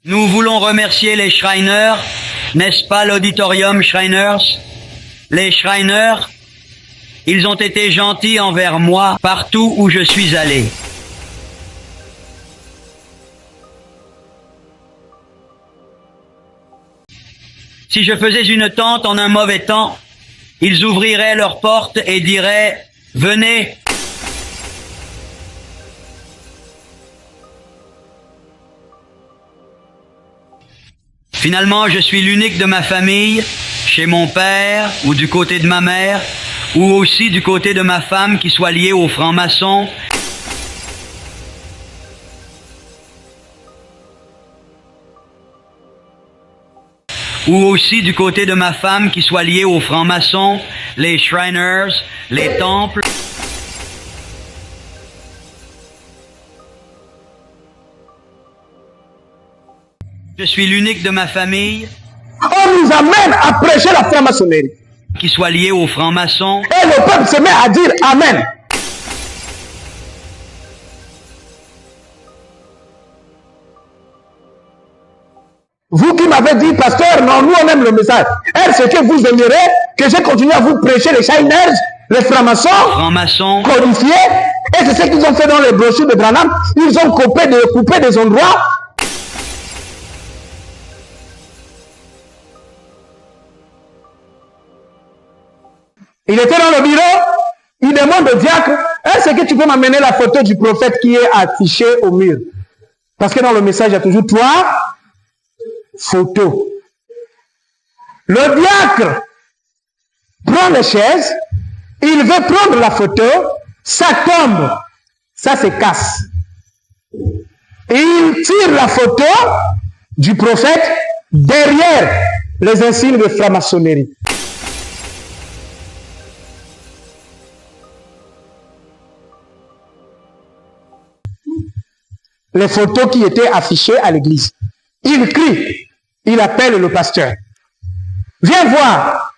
Nous voulons remercier les Shriners, n'est-ce pas l'auditorium Shriners? Les Shriners, ils ont été gentils envers moi partout où je suis allé. Si je faisais une tente en un mauvais temps, ils ouvriraient leurs portes et diraient « Venez ». Finalement, je suis l'unique de ma famille, chez mon père ou du côté de ma mère, ou aussi du côté de ma femme qui soit liée aux francs-maçons. Ou aussi du côté de ma femme qui soit liée aux francs-maçons, les Shriners, les temples. Je suis l'unique de ma famille. On nous amène à prêcher la franc-maçonnerie. Qui soit liée aux francs-maçons. Et le peuple se met à dire Amen. Vous qui m'avez dit, pasteur, non, nous on aime le message. Est-ce que vous aimerez que je continue à vous prêcher les Shriners, les francs-maçons, codifiés? Et c'est ce qu'ils ont fait dans les brochures de Branham. Ils ont coupé des endroits. Il était dans le bureau, il demande au diacre, est-ce que tu peux m'amener la photo du prophète qui est affichée au mur? Parce que dans le message, il y a toujours 3 photos. Le diacre prend les chaises, il veut prendre la photo, ça tombe, ça se casse. Et il tire la photo du prophète derrière les insignes de franc-maçonnerie. Les photos qui étaient affichées à l'église. Il crie, il appelle le pasteur. Viens voir.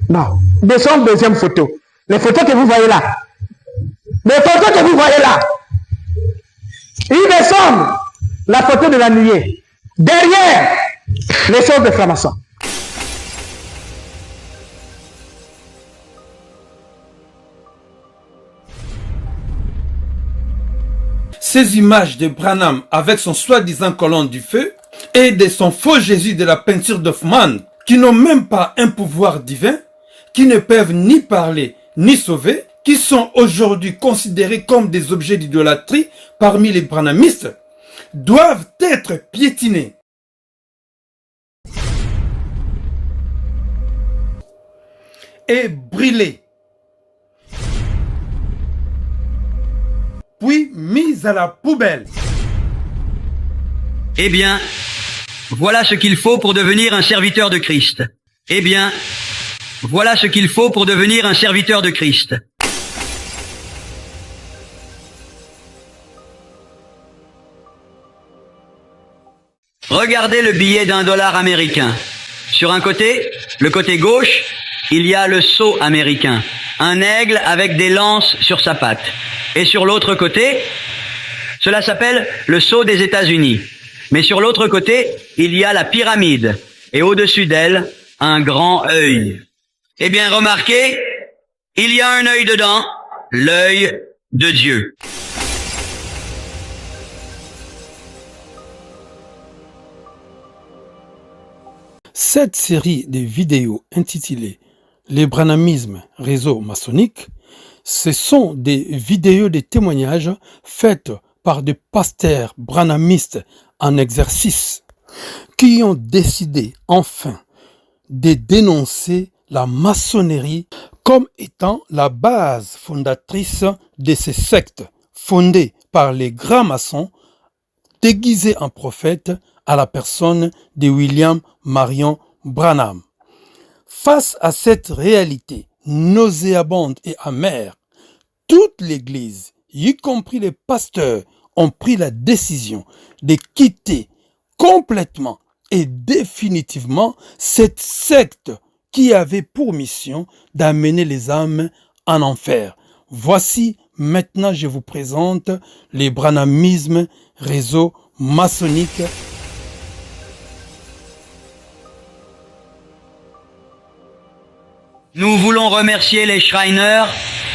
Non, descends deuxième photo. Les photos que vous voyez là. Les photos que vous voyez là. Il descend la photo de la nuée. Derrière les choses de francs-maçons. Ces images de Branham avec son soi-disant colonne du feu et de son faux Jésus de la peinture d'Hoffmann, qui n'ont même pas un pouvoir divin, qui ne peuvent ni parler ni sauver, qui sont aujourd'hui considérés comme des objets d'idolâtrie parmi les branhamistes, doivent être piétinés. Et brûlés. Puis mis à la poubelle. Eh bien, voilà ce qu'il faut pour devenir un serviteur de Christ. Eh bien, voilà ce qu'il faut pour devenir un serviteur de Christ. Regardez le billet d'$1 américain. Sur un côté, le côté gauche, il y a le sceau américain, un aigle avec des lances sur sa patte. Et sur l'autre côté, cela s'appelle le sceau des États-Unis. Mais sur l'autre côté, il y a la pyramide. Et au-dessus d'elle, un grand œil. Eh bien, remarquez, il y a un œil dedans, l'œil de Dieu. Cette série de vidéos intitulée « Les branhamismes, réseau maçonnique », ce sont des vidéos de témoignages faites par des pasteurs branhamistes en exercice qui ont décidé enfin de dénoncer la maçonnerie comme étant la base fondatrice de ces sectes fondées par les grands maçons déguisés en prophètes à la personne de William Marion Branham. Face à cette réalité nauséabonde et amère, toute l'Église, y compris les pasteurs, ont pris la décision de quitter complètement et définitivement cette secte qui avait pour mission d'amener les âmes en enfer. Voici maintenant, je vous présente les branhamismes, réseau maçonnique. Nous voulons remercier les Shriners,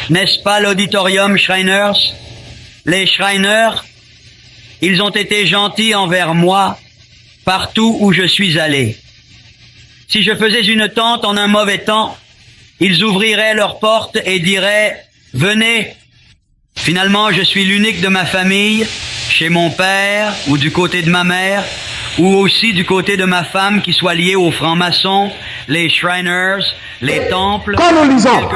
n'est-ce pas l'auditorium Shriners? Les Shriners, ils ont été gentils envers moi partout où je suis allé. Si je faisais une tente en un mauvais temps, ils ouvriraient leurs portes et diraient « Venez ». Finalement, je suis l'unique de ma famille, chez mon père ou du côté de ma mère, ou aussi du côté de ma femme qui soit liée aux francs-maçons, les Shriners, les temples. Quand nous lisons,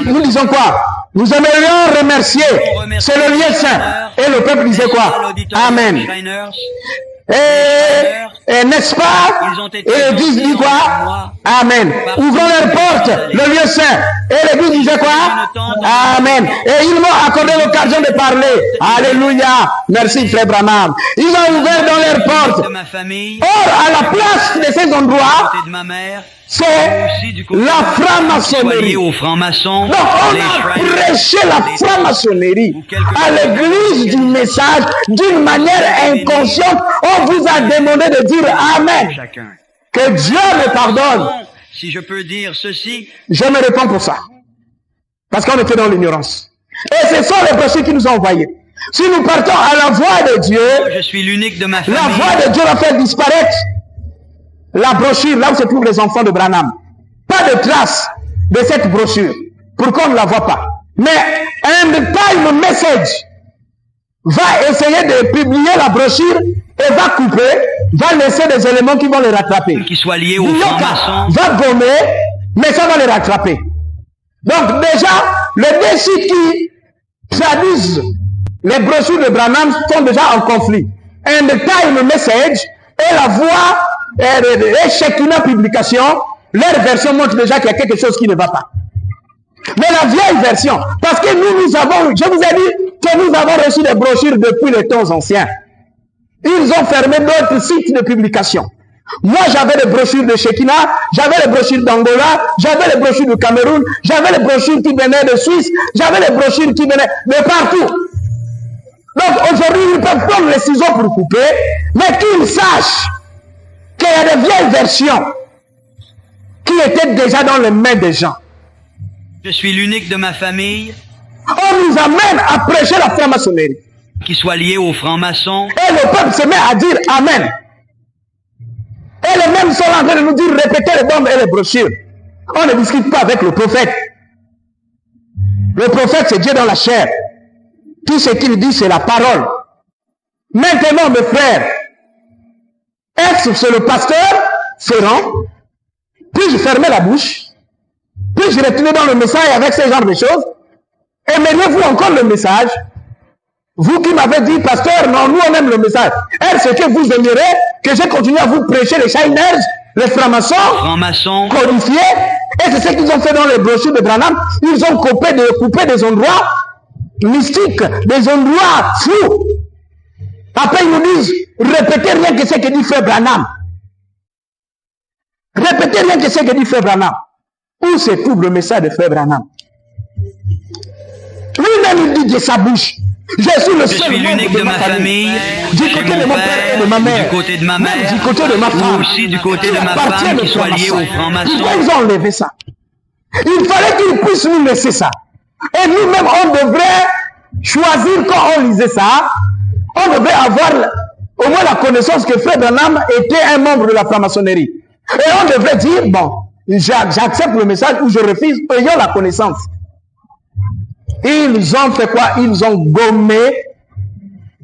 nous disons quoi? Nous aimerions remercier, c'est le lieu saint. Et le peuple disait quoi? Amen. Et n'est-ce pas? Et l'Église dit quoi? Amen. Ouvrons leurs portes, le lieu saint. Et l'Église disait quoi? Amen. Et ils m'ont accordé l'occasion de parler. Alléluia. Merci frère Branham. Ils ont ouvert dans leurs portes. Or, à la place de ces endroits, c'est la franc-maçonnerie. Donc on a prêché la franc-maçonnerie à l'église du message d'une manière inconsciente. On vous a demandé de dire Amen. Que Dieu me pardonne. Si je peux dire ceci. Je me réponds pour ça. Parce qu'on était dans l'ignorance. Et ce sont les brochures qui nous ont envoyés. Si nous partons à la voix de Dieu, je suis l'unique de ma famille. La voix de Dieu va faire disparaître la brochure, là où se trouvent les enfants de Branham. Pas de trace de cette brochure, pour qu'on ne la voit pas. Mais un time message va essayer de publier la brochure et va couper, va laisser des éléments qui vont les rattraper. Qui soient liés aux francs-maçons. Va gommer, mais ça va les rattraper. Donc déjà, les deux sites qui traduisent les brochures de Branham sont déjà en conflit. Un time message et la voix et Shekinah publication, leur version montre déjà qu'il y a quelque chose qui ne va pas. Mais la vieille version, parce que nous avons, je vous ai dit que nous avons reçu des brochures depuis les temps anciens. Ils ont fermé d'autres sites de publication. Moi, j'avais les brochures de Shekinah, j'avais les brochures d'Angola, j'avais les brochures du Cameroun, j'avais les brochures qui venaient de Suisse, j'avais les brochures qui venaient de partout. Donc aujourd'hui, ils peuvent prendre les ciseaux pour couper, mais qu'ils sachent qu'il y a des vieilles versions qui étaient déjà dans les mains des gens. Je suis l'unique de ma famille. On nous amène à prêcher la franc-maçonnerie. Qui soit lié aux francs-maçons. Et le peuple se met à dire Amen. Et les mêmes sont en train de nous dire répétez les bombes et les brochures. On ne discute pas avec le prophète. Le prophète, c'est Dieu dans la chair. Tout ce qu'il dit, c'est la parole. Maintenant, mes frères, est-ce que c'est le pasteur Ferrand? Puis-je fermer la bouche? Puis-je retourner dans le message avec ce genre de choses? Aimeriez-vous encore le message? Vous qui m'avez dit, pasteur, non, nous on aime le message. Est-ce que vous aimeriez que je continue à vous prêcher les Shriners, les francs-maçons, codifiés? Et c'est ce qu'ils ont fait dans les brochures de Branham. Ils ont coupé des endroits mystiques, des endroits fous. Après, ils nous disent, répétez rien que ce que dit Frère Branham. Répétez rien que ce que dit Frère Branham. Où se trouve le message de Frère Branham? Lui-même, il dit de sa bouche. Je suis l'unique de ma famille, du côté de mon père et de ma mère, du côté de ma mère, du côté de ma femme, aussi du côté de ma femme qui soit liée aux francs-maçons. Pourquoi ils ont enlevé ça? Il fallait qu'ils puissent nous laisser ça. Et nous-mêmes, on devrait choisir quand on lisait ça, on devrait avoir au moins la connaissance que Frère Branham était un membre de la franc-maçonnerie. Et on devrait dire, bon, j'accepte le message ou je refuse, ayant la connaissance. Ils ont fait quoi? Ils ont gommé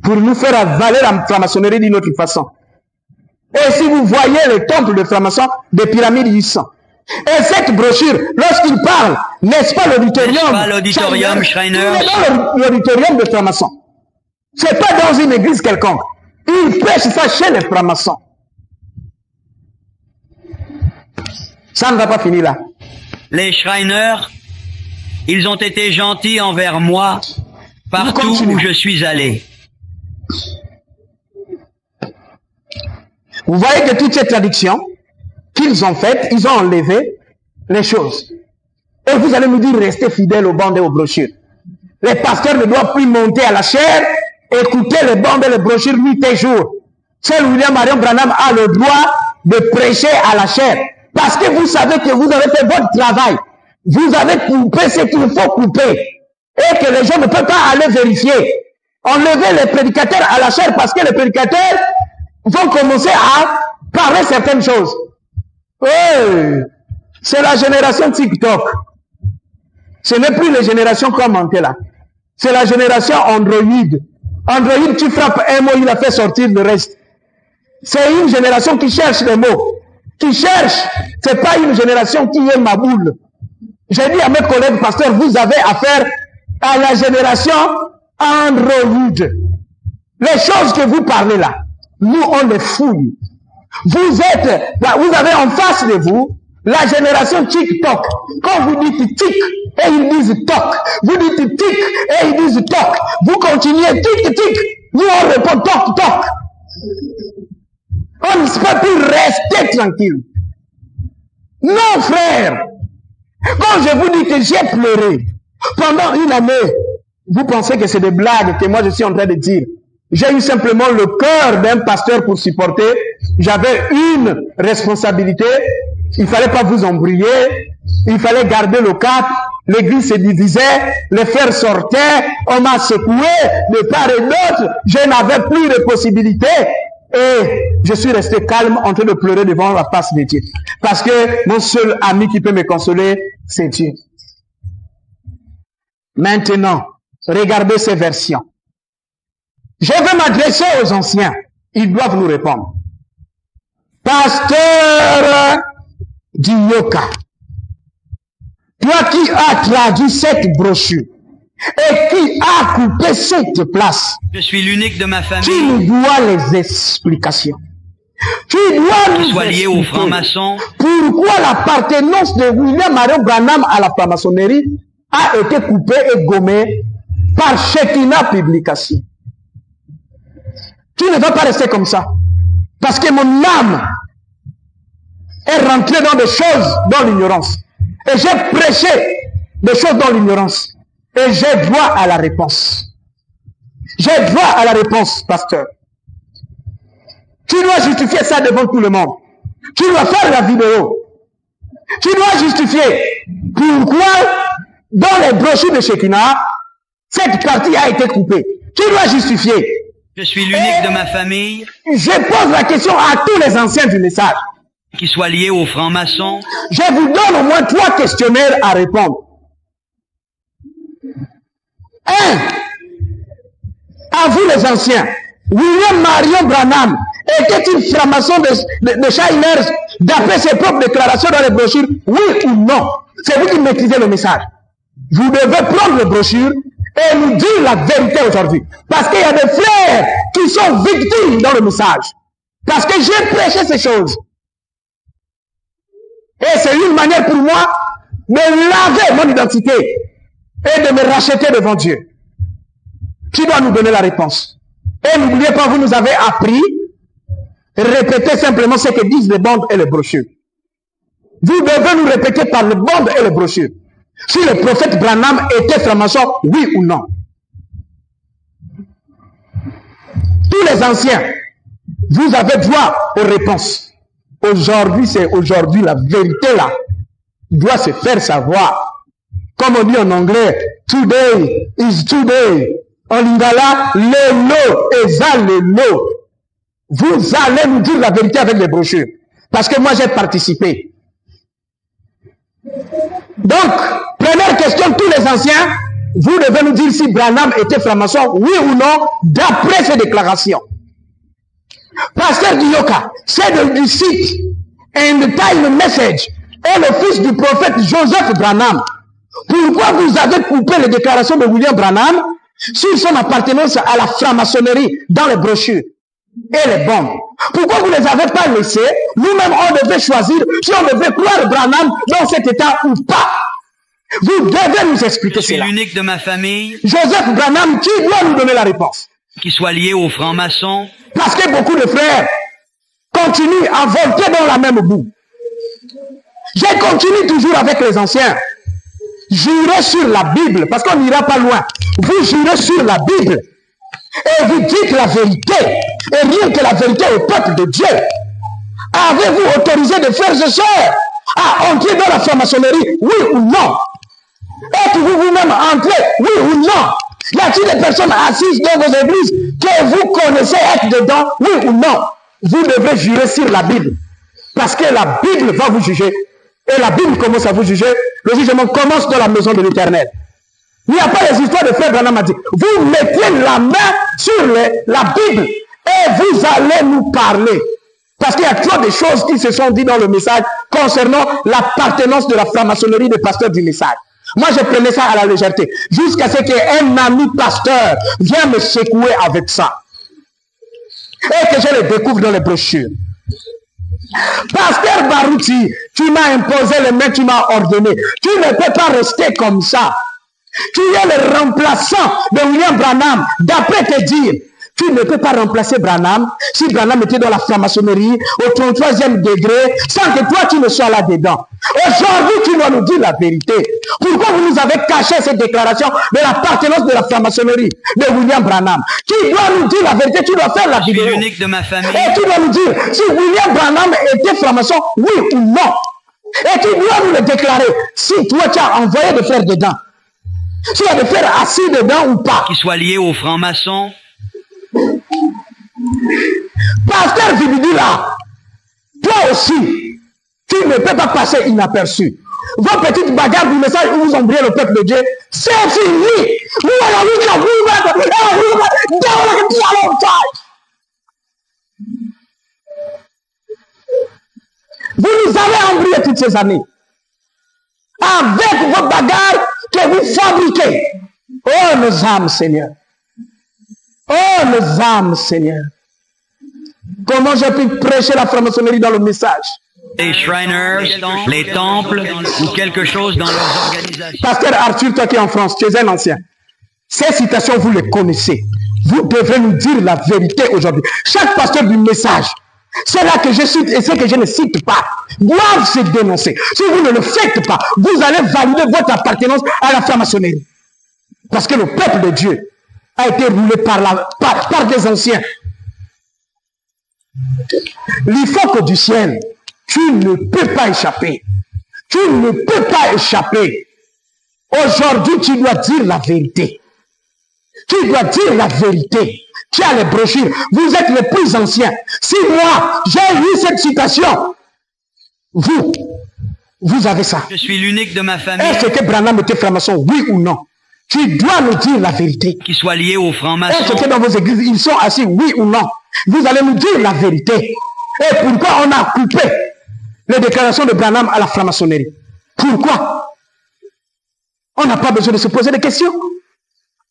pour nous faire avaler la franc-maçonnerie d'une autre façon. Et si vous voyez les temples de francs-maçons, des pyramides, ils sont. Et cette brochure, lorsqu'il parle, n'est-ce pas l'auditorium Shriners? Il est dans l'auditorium des francs-maçons. C'est pas dans une église quelconque. Il prêche ça chez les francs-maçons. Ça ne va pas finir là. Les Shriners, ils ont été gentils envers moi partout où je suis allé. Vous voyez que toutes ces traductions qu'ils ont faites, ils ont enlevé les choses. Et vous allez nous dire, restez fidèles aux bandes et aux brochures. Les pasteurs ne doivent plus monter à la chair, écouter les bandes et les brochures nuit et jour. Seul William Marion Branham a le droit de prêcher à la chair. Parce que vous savez que vous avez fait votre travail. vous avez coupé ce qu'il faut couper. Et que les gens ne peuvent pas aller vérifier. Enlever les prédicateurs à la chair parce que les prédicateurs vont commencer à parler certaines choses. Oui, c'est la génération TikTok. Ce n'est plus les générations commentaires là. C'est la génération Android. Android, tu frappes un mot, il a fait sortir le reste. C'est une génération qui cherche les mots. Qui cherche. C'est pas une génération qui est ma boule. J'ai dit à mes collègues pasteurs, vous avez affaire à la génération Android. Les choses que vous parlez là, nous on les fouille. Vous êtes, là, vous avez en face de vous la génération TikTok. Quand vous dites tic, et ils disent toc. Vous dites tic, et ils disent toc. Vous continuez tic, tic. Nous on répond toc, toc. On ne peut plus rester tranquille. Non frère. Quand je vous dis que j'ai pleuré pendant une année, vous pensez que c'est des blagues que moi je suis en train de dire. J'ai eu simplement le cœur d'un pasteur pour supporter. J'avais une responsabilité. Il fallait pas vous embrouiller. Il fallait garder le cap. L'église se divisait. Les frères sortaient. On m'a secoué de part et d'autre. Je n'avais plus de possibilités. Et je suis resté calme en train de pleurer devant la face de Dieu. Parce que mon seul ami qui peut me consoler, c'est Dieu. Maintenant, regardez ces versions. Je vais m'adresser aux anciens. Ils doivent nous répondre. Pasteur Dioka, toi qui as traduit cette brochure et qui as coupé cette place, Je suis l'unique de ma tu famille nous dois les explications. Tu dois qui nous soit lié aux expliquer francs-maçons. pourquoi l'appartenance de William Marion Branham à la franc-maçonnerie a été coupée et gommée par Shekinah Publication. Tu ne vas pas rester comme ça. Parce que mon âme est rentrée dans des choses dans l'ignorance. Et j'ai prêché des choses dans l'ignorance. Et j'ai droit à la réponse. J'ai droit à la réponse, pasteur. Tu dois justifier ça devant tout le monde. Tu dois faire la vidéo. Tu dois justifier pourquoi dans les brochures de Shekinah, cette partie a été coupée. Tu dois justifier. Je suis l'unique de ma famille Je pose la question à tous les anciens du message. qui soit lié aux francs-maçons. Je vous donne au moins 3 questionnaires à répondre. 1. À vous les anciens, William Marion Branham était-il franc-maçon de Shriners d'après ses propres déclarations dans les brochures? Oui ou non? C'est vous qui maîtrisez le message. Vous devez prendre les brochures et nous dire la vérité aujourd'hui. Parce qu'il y a des frères qui sont victimes dans le message. Parce que j'ai prêché ces choses. Et c'est une manière pour moi de laver mon identité et de me racheter devant Dieu. Qui doit nous donner la réponse? Et n'oubliez pas, vous nous avez appris, répétez simplement ce que disent les bandes et les brochures. Vous devez nous répéter par les bandes et les brochures. Si le prophète Branham était franc-maçon, oui ou non? Tous les anciens, vous avez droit aux réponses. Aujourd'hui, c'est aujourd'hui, la vérité là doit se faire savoir. Comme on dit en anglais, today is today. En lingala, le lo, eza le lo. Vous allez nous dire la vérité avec les brochures. Parce que moi j'ai participé. Donc, première question, tous les anciens, vous devez nous dire si Branham était franc-maçon, oui ou non, d'après ces déclarations. Pasteur Dioka, c'est du site And Time Message est le fils du prophète Joseph Branham. Pourquoi vous avez coupé les déclarations de William Branham sur son appartenance à la franc-maçonnerie dans les brochures et les bombes? Pourquoi vous ne les avez pas laissés? Nous-mêmes, on devait choisir si on devait croire Branham dans cet état ou pas. Vous devez nous expliquer Je suis cela. l'unique de ma famille Joseph Branham, qui doit nous donner la réponse? qui soit lié aux francs-maçons. Parce que beaucoup de frères continuent à volter dans la même boue. Je continue toujours avec les anciens. Jurez sur la Bible, parce qu'on n'ira pas loin. Vous jurez sur la Bible. Et vous dites la vérité. Et rien que la vérité au peuple de Dieu. Avez-vous autorisé des frères et sœurs à entrer dans la franc-maçonnerie, oui ou non? Êtes-vous vous-même entré, oui ou non? Y a-t-il des personnes assises dans vos églises que vous connaissez être dedans, oui ou non? Vous devrez jurer sur la Bible. Parce que la Bible va vous juger. Et la Bible commence à vous juger. Le jugement commence dans la maison de l'Éternel. Il n'y a pas les histoires de frère Branham a dit. Vous mettez la main sur la Bible et vous allez nous parler. Parce qu'il y a trop de choses qui se sont dites dans le message concernant l'appartenance de la franc-maçonnerie des pasteurs du message. Moi, je prenais ça à la légèreté. Jusqu'à ce qu'un ami pasteur vienne me secouer avec ça. Et que je le découvre dans les brochures. Pasteur Barouti, tu m'as imposé les mains, tu m'as ordonné. Tu ne peux pas rester comme ça. Tu es le remplaçant de William Branham, d'après te dire. Tu ne peux pas remplacer Branham si Branham était dans la franc-maçonnerie au 33e degré sans que toi tu ne sois là-dedans. Aujourd'hui, tu dois nous dire la vérité. Pourquoi vous nous avez caché cette déclaration de l'appartenance de la franc-maçonnerie de William Branham? Tu dois nous dire la vérité, tu dois faire la vidéo. Je suis l'unique de ma famille. Et tu dois nous dire si William Branham était franc-maçon, oui ou non. Et tu dois nous le déclarer si toi tu as envoyé de faire dedans. Si tu as de faire assis dedans ou pas. Qu'il soit lié aux francs-maçons. Pasteur Vibidila, toi aussi, tu ne peux pas passer inaperçu. Vos petites bagarres du message où vous ombriez le peuple de Dieu, c'est fini. Vous nous avez embrouillé toutes ces années. Avec vos bagarres que vous fabriquez. Oh, nos âmes, Seigneur. Oh, nos âmes, Seigneur. Comment j'ai pu prêcher la franc-maçonnerie dans le message? Les Shriners, les temples, ou quelque chose dans leurs organisations. Pasteur Arthur, toi qui es en France, tu es un ancien. Ces citations, vous les connaissez. Vous devrez nous dire la vérité aujourd'hui. Chaque pasteur du message, c'est là que je cite et ceux que je ne cite pas, doivent se dénoncer. Si vous ne le faites pas, vous allez valider votre appartenance à la franc-maçonnerie. Parce que le peuple de Dieu a été roulé par des anciens. L'IFOC du ciel, tu ne peux pas échapper. Tu ne peux pas échapper. Aujourd'hui, tu dois dire la vérité. Tu dois dire la vérité. Tu as les brochures. Vous êtes les plus anciens. Si moi, j'ai lu cette citation, vous avez ça. Je suis l'unique de ma famille. Est-ce que Branham était franc-maçon, oui ou non? Tu dois nous dire la vérité. Qui soit lié aux francs-maçons. Est-ce que dans vos églises, ils sont assis, oui ou non? Vous allez nous dire la vérité. Et pourquoi on a coupé les déclarations de Branham à la franc-maçonnerie? Pourquoi? On n'a pas besoin de se poser des questions.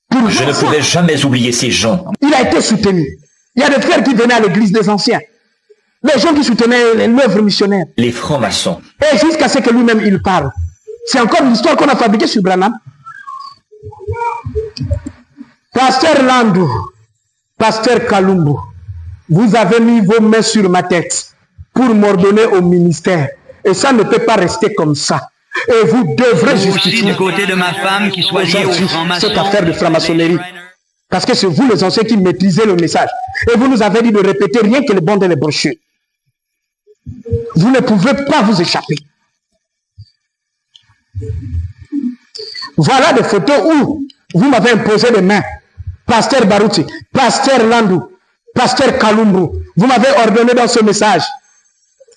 Pourquoi je ne pourrai jamais oublier ces gens. Il a été soutenu. Il y a des frères qui venaient à l'église des anciens. Les gens qui soutenaient l'œuvre missionnaire. Les francs-maçons. Et jusqu'à ce que lui-même il parle. C'est encore l'histoire qu'on a fabriquée sur Branham. Pasteur Landou, Pasteur Kalumbu, vous avez mis vos mains sur ma tête pour m'ordonner au ministère. Et ça ne peut pas rester comme ça. Et vous devrez justifier du côté de ma femme qui soit liée aux francs-maçons. Cette affaire de franc-maçonnerie. Parce que c'est vous les anciens qui maîtrisez le message. Et vous nous avez dit de répéter rien que le bon de les brochures. Vous ne pouvez pas vous échapper. Voilà des photos où vous m'avez imposé les mains. Pasteur Barouti, Pasteur Landou, Pasteur Kalumbu, vous m'avez ordonné dans ce message.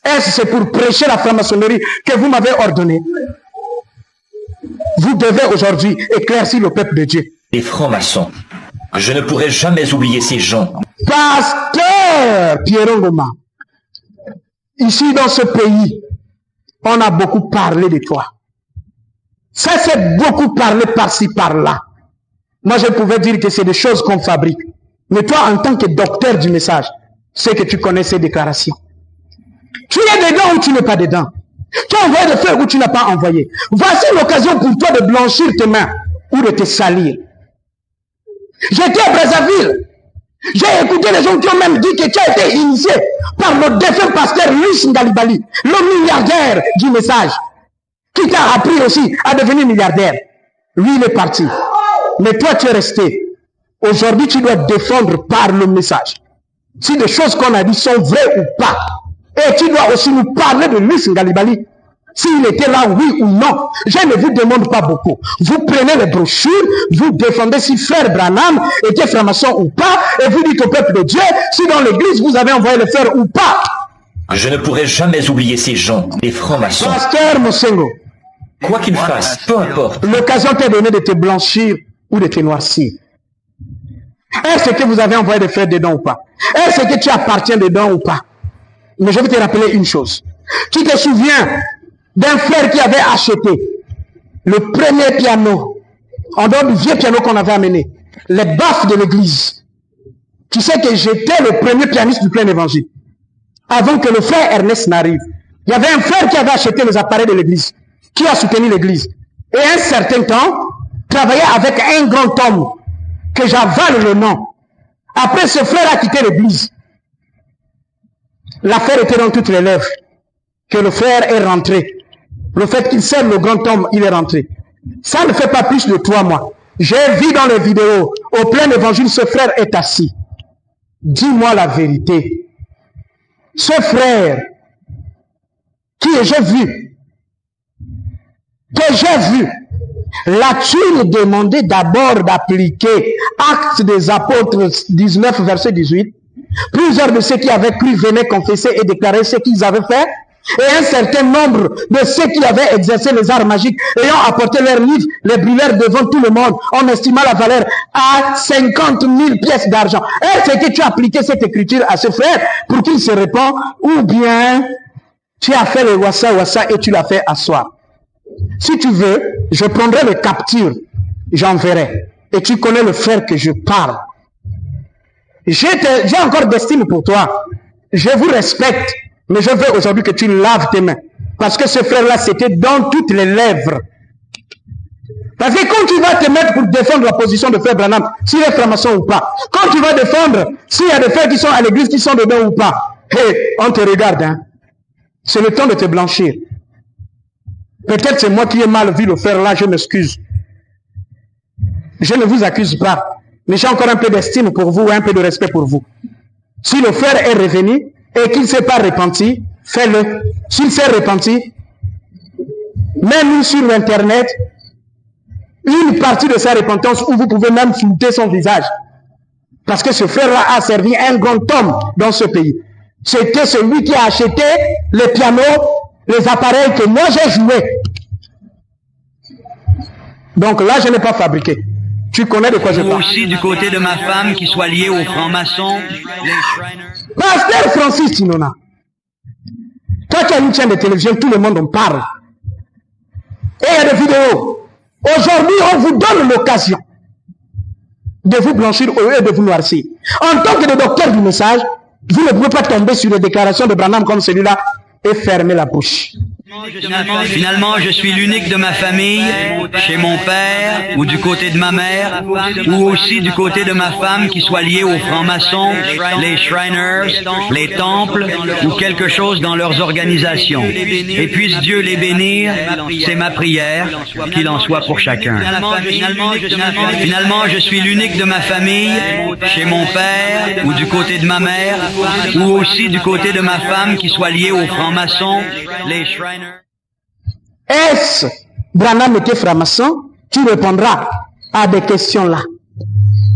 Est-ce que c'est pour prêcher la franc-maçonnerie que vous m'avez ordonné? Vous devez aujourd'hui éclaircir le peuple de Dieu. Les francs-maçons. Je ne pourrai jamais oublier ces gens. Pasteur Pierre Ngoma, ici dans ce pays, on a beaucoup parlé de toi. Ça c'est beaucoup parlé par-ci, par-là. Moi je pouvais dire que c'est des choses qu'on fabrique. Mais toi en tant que docteur du message, c'est que tu connais ces déclarations. Tu es dedans ou tu n'es pas dedans? Tu as envoyé de faire ou tu n'as pas envoyé? Voici l'occasion pour toi de blanchir tes mains ou de te salir. J'étais à Brazzaville. J'ai écouté les gens qui ont même dit que tu as été initié par le défunt pasteur Luis Ngalibali, le milliardaire du message, qui t'a appris aussi à devenir milliardaire. Lui, il est parti. Mais toi, tu es resté. Aujourd'hui, tu dois défendre par le message. Si des choses qu'on a dit sont vraies ou pas. Et tu dois aussi nous parler de Luis Ngalibali. s'il était là, oui ou non. Je ne vous demande pas beaucoup. Vous prenez les brochures, vous défendez si frère Branham était franc-maçon ou pas, et vous dites au peuple de Dieu si dans l'église vous avez envoyé le faire ou pas. Je ne pourrai jamais oublier ces gens, les francs-maçons. Pasteur Mosengo, Quoi qu'ils fassent, peu importe. l'occasion t'est donnée de te blanchir ou de te noircir. Est-ce que vous avez envoyé de faire dedans ou pas? Est-ce que tu appartiens dedans ou pas? Mais je vais te rappeler une chose. Tu te souviens d'un frère qui avait acheté le premier piano, en dehors du vieux piano qu'on avait amené, les baffes de l'église. Tu sais que j'étais le premier pianiste du plein évangile. Avant que le frère Ernest n'arrive, il y avait un frère qui avait acheté les appareils de l'église, qui a soutenu l'église. Et un certain temps, travaillait avec un grand homme, que j'avale le nom. Après, ce frère a quitté l'église. L'affaire était dans toutes les lèvres, que le frère est rentré. Le fait qu'il serve le grand homme, il est rentré. Ça ne fait pas plus de 3 mois. J'ai vu dans les vidéos, au plein évangile, ce frère est assis. Dis-moi la vérité. Ce frère, que j'ai vu, l'as-tu demandé d'abord d'appliquer Actes des Apôtres 19, verset 18? Plusieurs de ceux qui avaient cru venaient confesser et déclarer ce qu'ils avaient fait. Et un certain nombre de ceux qui avaient exercé les arts magiques, ayant apporté leurs livres, les brûlèrent devant tout le monde, en estimant la valeur à 50 000 pièces d'argent. Est-ce que tu as appliqué cette écriture à ce frère pour qu'il se répand, ou bien tu as fait le wassa et tu l'as fait asseoir? Si tu veux, je prendrai le capture, j'enverrai. Et tu connais le frère que je parle. J'ai encore d'estime pour toi. Je vous respecte. Mais je veux aujourd'hui que tu laves tes mains. Parce que ce frère-là, c'était dans toutes les lèvres. Parce que quand tu vas te mettre pour défendre la position de frère Branham, s'il est franc-maçon ou pas, quand tu vas défendre s'il y a des frères qui sont à l'église, qui sont dedans ou pas, hey, on te regarde. Hein. C'est le temps de te blanchir. Peut-être c'est moi qui ai mal vu le frère là, je m'excuse. Je ne vous accuse pas. Mais j'ai encore un peu d'estime pour vous, un peu de respect pour vous. Si le frère est revenu, et qu'il ne s'est pas repenti, fais-le. S'il s'est repenti, mets-nous sur Internet une partie de sa repentance où vous pouvez même flouter son visage. Parce que ce frère-là a servi un grand homme dans ce pays. C'était celui qui a acheté les pianos, les appareils que moi j'ai joués. Donc là, je n'ai pas fabriqué. Tu connais de quoi je parle. Aussi du côté de ma femme qui soit liée aux francs-maçons, les Shriners. Pasteur Francis Tinona, toi qui as une chaîne de télévision, tout le monde en parle. Et il y a des vidéos. Aujourd'hui, on vous donne l'occasion de vous blanchir au lieu de vous noircir. En tant que docteur du message, vous ne pouvez pas tomber sur les déclarations de Branham comme celui-là et fermer la bouche. Finalement, je suis l'unique de ma famille, chez mon père, ou du côté de ma mère, ou aussi du côté de ma femme qui soit liée aux francs-maçons, les Shriners, les temples, ou quelque chose dans leurs organisations. Et puisse Dieu les bénir, c'est ma prière, qu'il en soit pour chacun. Finalement, je suis l'unique de ma famille, chez mon père, ou du côté de ma mère, ou aussi du côté de ma femme qui soit liée aux francs-maçons, les Shriners. Est-ce Branham était franc-maçon? Tu répondras à des questions là.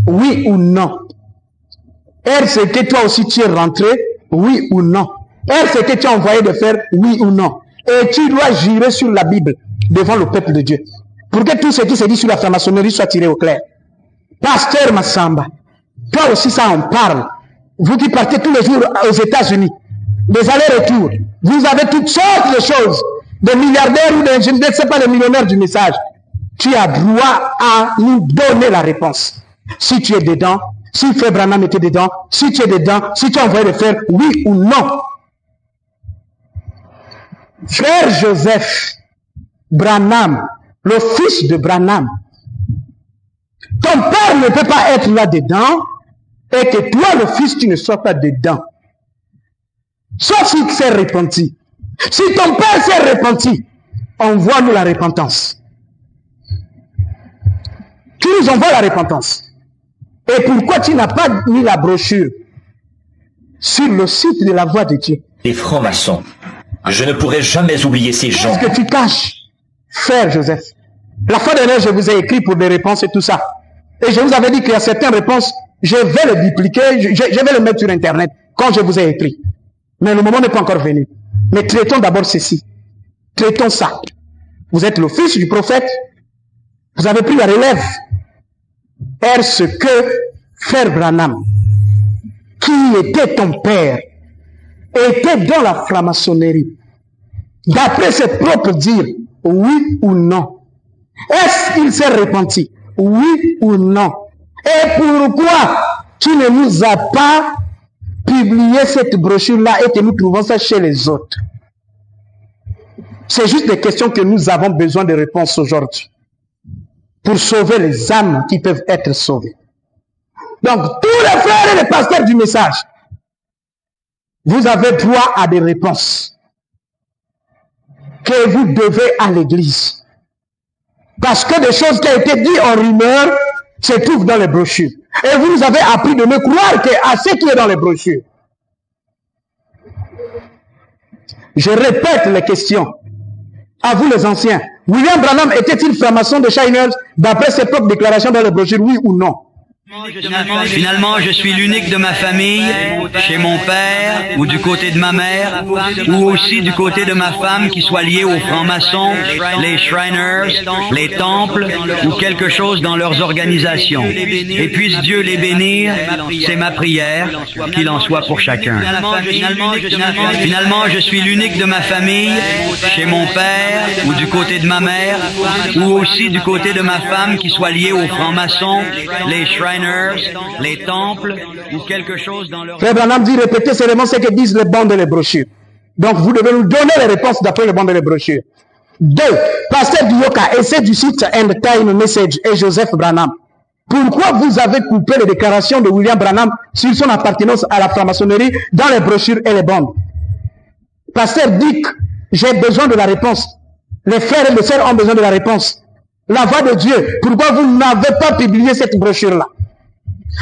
Oui ou non? Est-ce que toi aussi tu es rentré? Oui ou non? Est-ce que tu as envoyé de faire? Oui ou non? Et tu dois jurer sur la Bible devant le peuple de Dieu. Pour que tout ce qui se dit sur la franc-maçonnerie soit tiré au clair. Pasteur Massamba, toi aussi ça en parle. Vous qui partez tous les jours aux États-Unis, des allers-retours, vous avez toutes sortes de choses, de milliardaires ou de, je ne sais pas, de millionnaires du message. Tu as droit à nous donner la réponse. Si tu es dedans, si Frère Branham était dedans, si tu es dedans, si tu as envoyé de faire oui ou non. Frère Joseph Branham, le fils de Branham, ton père ne peut pas être là-dedans et que toi, le fils, tu ne sois pas dedans. Sauf s'il s'est repenti. Si ton père s'est repenti, envoie-nous la repentance. Tu nous envoies la repentance. Et pourquoi tu n'as pas mis la brochure sur le site de la Voix de Dieu? Les francs-maçons. Je ne pourrai jamais oublier ces gens. Qu'est-ce que tu caches, frère Joseph? La fois dernière, je vous ai écrit pour des réponses et tout ça. Et je vous avais dit qu'il y a certaines réponses, je vais les dupliquer, je vais les mettre sur Internet quand je vous ai écrit. Mais le moment n'est pas encore venu. Mais traitons d'abord ceci. Traitons ça. Vous êtes le fils du prophète. Vous avez pris la relève. Est-ce que frère Branham, qui était ton père, était dans la franc-maçonnerie, d'après ses propres dires, oui ou non? Est-ce qu'il s'est repenti? Oui ou non? Et pourquoi tu ne nous as pas publié cette brochure-là et que nous trouvons ça chez les autres? C'est juste des questions que nous avons besoin de réponses aujourd'hui pour sauver les âmes qui peuvent être sauvées. Donc, tous les frères et les pasteurs du message, vous avez droit à des réponses que vous devez à l'église. Parce que des choses qui ont été dites en rumeur se trouvent dans les brochures. Et vous nous avez appris de ne croire qu'à ce qui est dans les brochures. Je répète les questions. À vous les anciens. William Branham était-il franc-maçon de Shiners d'après ses propres déclarations dans les brochures, oui ou non? Finalement, je suis l'unique de ma famille, chez mon père, ou du côté de ma mère, ou aussi du côté de ma femme qui soit liée aux francs-maçons, les Shriners, les temples, ou quelque chose dans leurs organisations. Et puisse Dieu les bénir, c'est ma prière, qu'il en soit pour chacun. Finalement, je suis l'unique de ma famille, chez mon père, ou du côté de ma mère, ou aussi du côté de ma femme qui soit liée aux francs-maçons, les Shriners, les temples ou quelque chose dans leur... Frère Branham dit répétez seulement ce que disent les bandes et les brochures. Donc vous devez nous donner les réponses d'après les bandes et les brochures. 2. Pasteur Duyoka, essai du site End Time Message et Joseph Branham. Pourquoi vous avez coupé les déclarations de William Branham sur son appartenance à la franc-maçonnerie dans les brochures et les bandes? Pasteur Dick, j'ai besoin de la réponse. Les frères et les sœurs ont besoin de la réponse. La voix de Dieu, pourquoi vous n'avez pas publié cette brochure-là?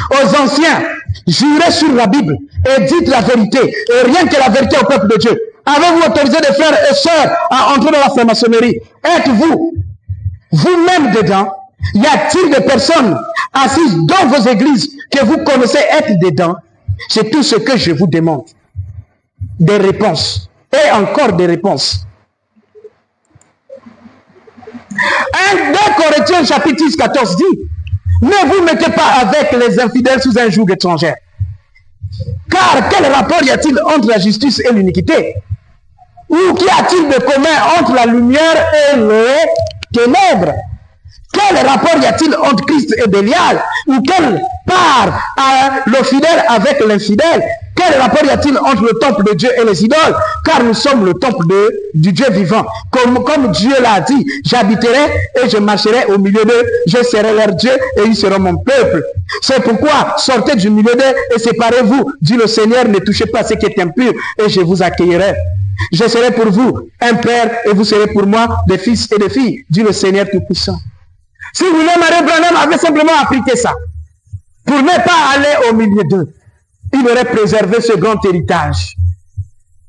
Aux anciens, jurez sur la Bible et dites la vérité, et rien que la vérité au peuple de Dieu. Avez-vous autorisé des frères et sœurs à entrer dans la franc-maçonnerie? Êtes-vous vous-même dedans? Y a-t-il des personnes assises dans vos églises que vous connaissez être dedans? C'est tout ce que je vous demande. Des réponses. Et encore des réponses. 2 Corinthiens chapitre 10, 14 dit: ne vous mettez pas avec les infidèles sous un joug étranger. Car quel rapport y a-t-il entre la justice et l'iniquité? Ou qu'y a-t-il de commun entre la lumière et les ténèbres? Quel rapport y a-t-il entre Christ et Bélial? Ou quelle part a le fidèle avec l'infidèle? Quel rapport y a-t-il entre le temple de Dieu et les idoles? Car nous sommes le temple du Dieu vivant. Comme Dieu l'a dit, j'habiterai et je marcherai au milieu d'eux, je serai leur Dieu et ils seront mon peuple. C'est pourquoi sortez du milieu d'eux et séparez-vous, dit le Seigneur, ne touchez pas ce qui est impur et je vous accueillerai. Je serai pour vous un père et vous serez pour moi des fils et des filles, dit le Seigneur Tout-Puissant. Si William Branham avait simplement appliqué ça, pour ne pas aller au milieu d'eux, il aurait préservé ce grand héritage.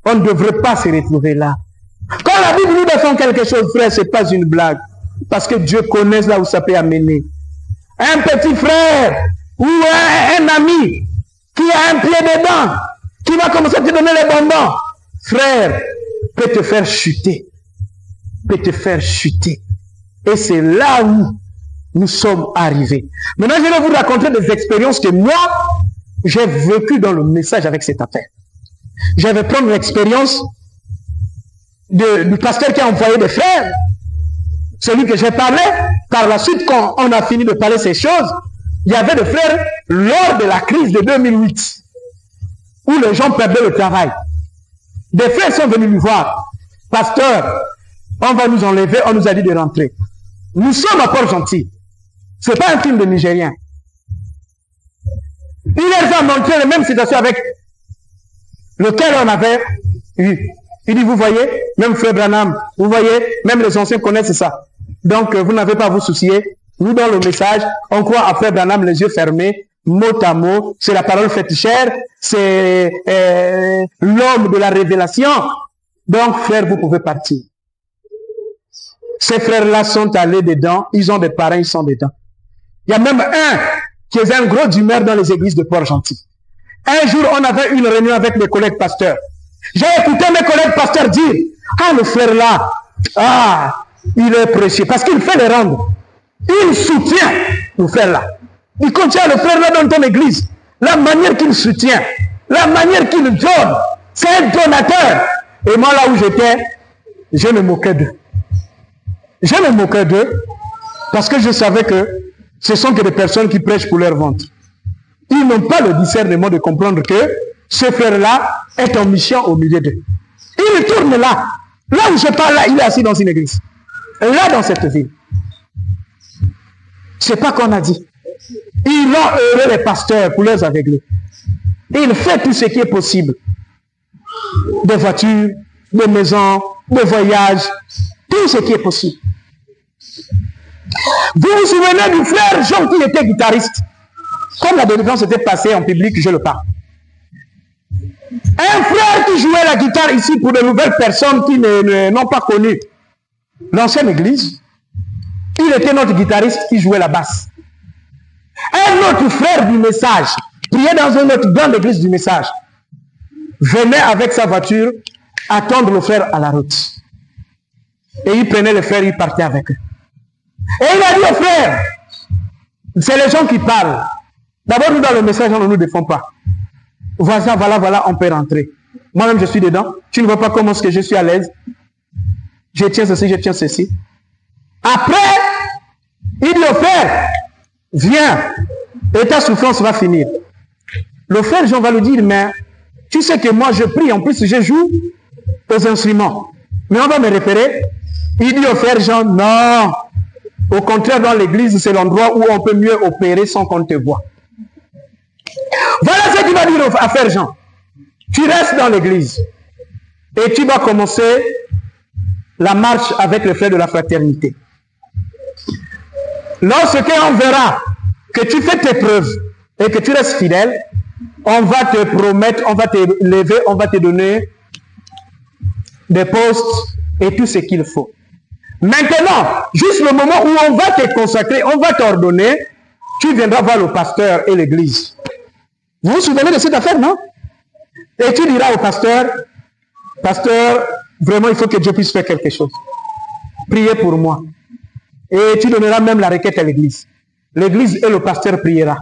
On ne devrait pas se retrouver là. Quand la Bible nous défend quelque chose, frère, ce n'est pas une blague. Parce que Dieu connaît là où ça peut amener. Un petit frère ou un ami qui a un pied dedans, qui va commencer à te donner les bonbons, frère, peut te faire chuter. Peut te faire chuter. Et c'est là où nous sommes arrivés. Maintenant, je vais vous raconter des expériences que moi, j'ai vécues dans le message avec cette affaire. Je vais prendre l'expérience du pasteur qui a envoyé des frères, celui que j'ai parlé. Par la suite, quand on a fini de parler ces choses, il y avait des frères lors de la crise de 2008, où les gens perdaient le travail. Des frères sont venus nous voir. Pasteur, on va nous enlever, on nous a dit de rentrer. Nous sommes à Port-Gentil. Ce n'est pas un film de Nigérien. Il les a montré les mêmes situations avec lequel on avait eu. Il dit, vous voyez, même Frère Branham, vous voyez, même les anciens connaissent ça. Donc, vous n'avez pas à vous soucier. Nous, dans le message, on croit à Frère Branham les yeux fermés, mot à mot. C'est la parole faite chair. C'est l'homme de la révélation. Donc, frère, vous pouvez partir. Ces frères-là sont allés dedans. Ils ont des parents, ils sont dedans. Il y a même un qui est un gros d'humeur dans les églises de Port-Gentil. Un jour, on avait une réunion avec mes collègues pasteurs. J'ai écouté mes collègues pasteurs dire, ah, le frère là, ah, il est précieux. Parce qu'il fait les rendre. Il soutient le frère là. Il contient le frère là dans ton église. La manière qu'il soutient, la manière qu'il donne, c'est un donateur. Et moi là où j'étais, je me moquais d'eux. Je me moquais d'eux parce que je savais que ce sont que des personnes qui prêchent pour leur ventre. Ils n'ont pas le discernement de comprendre que ce frère-là est en mission au milieu d'eux. Il tourne là. Là où je parle, là, il est assis dans une église. Là, dans cette ville. C'est pas qu'on a dit. Ils ont heureux les pasteurs pour les aveugler. Il fait tout ce qui est possible. Des voitures, des maisons, des voyages, tout ce qui est possible. Vous vous souvenez du frère Jean qui était guitariste? Comme la délivrance était passée en public, je le parle. Un frère qui jouait la guitare ici pour de nouvelles personnes qui n'ont pas connu l'ancienne église. Il était notre guitariste qui jouait la basse. Un autre frère du message, priait dans une autre grande église du message, venait avec sa voiture attendre le frère à la route. Et il prenait le frère, il partait avec eux. Et il a dit au frère, c'est les gens qui parlent. D'abord, nous dans le message, on ne nous défend pas. Voilà, on peut rentrer. Moi-même, je suis dedans. Tu ne vois pas comment est-ce que je suis à l'aise. Je tiens ceci, je tiens ceci. Après, il dit au frère, viens, et ta souffrance va finir. Le frère Jean va lui dire, mais tu sais que moi je prie, en plus je joue aux instruments. Mais on va me repérer. Il dit au frère Jean, non. Au contraire, dans l'église, c'est l'endroit où on peut mieux opérer sans qu'on te voie. Voilà ce qu'il va dire à frère Jean. Tu restes dans l'église et tu vas commencer la marche avec le frère de la fraternité. Lorsqu'on verra que tu fais tes preuves et que tu restes fidèle, on va te promettre, on va te lever, on va te donner des postes et tout ce qu'il faut. Maintenant, juste le moment où on va te consacrer, on va t'ordonner, tu viendras voir le pasteur et l'église. Vous vous souvenez de cette affaire, non? Et tu diras au pasteur, pasteur, vraiment il faut que Dieu puisse faire quelque chose. Priez pour moi. Et tu donneras même la requête à l'église. L'église et le pasteur priera.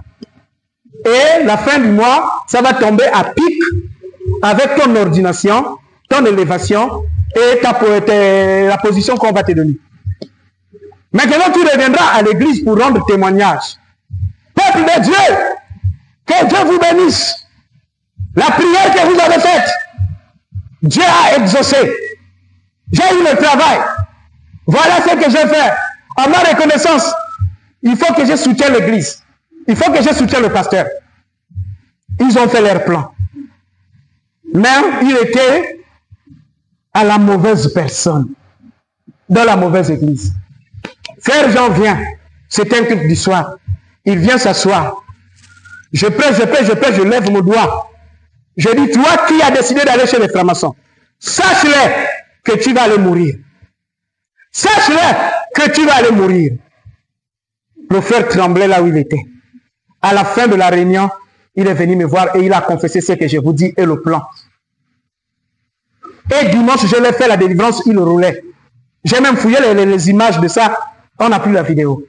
Et la fin du mois, ça va tomber à pic avec ton ordination, ton élévation et la position qu'on va te donner. Maintenant, tu reviendras à l'église pour rendre témoignage. Peuple de Dieu, que Dieu vous bénisse. La prière que vous avez faite, Dieu a exaucé. J'ai eu le travail. Voilà ce que j'ai fait. À ma reconnaissance, il faut que je soutienne l'église. Il faut que je soutienne le pasteur. Ils ont fait leur plan. Mais il était à la mauvaise personne, dans la mauvaise église. Frère Jean vient, c'est un culte du soir. Il vient s'asseoir. Je prêche, je lève mon doigt. Je dis, toi qui as décidé d'aller chez les francs-maçons, sache-le que tu vas aller mourir. Sache-le que tu vas aller mourir. Le frère tremblait là où il était. À la fin de la réunion, il est venu me voir et il a confessé ce que je vous dis et le plan. Et dimanche, je l'ai fait la délivrance, il roulait. J'ai même fouillé les images de ça. On n'a plus la vidéo.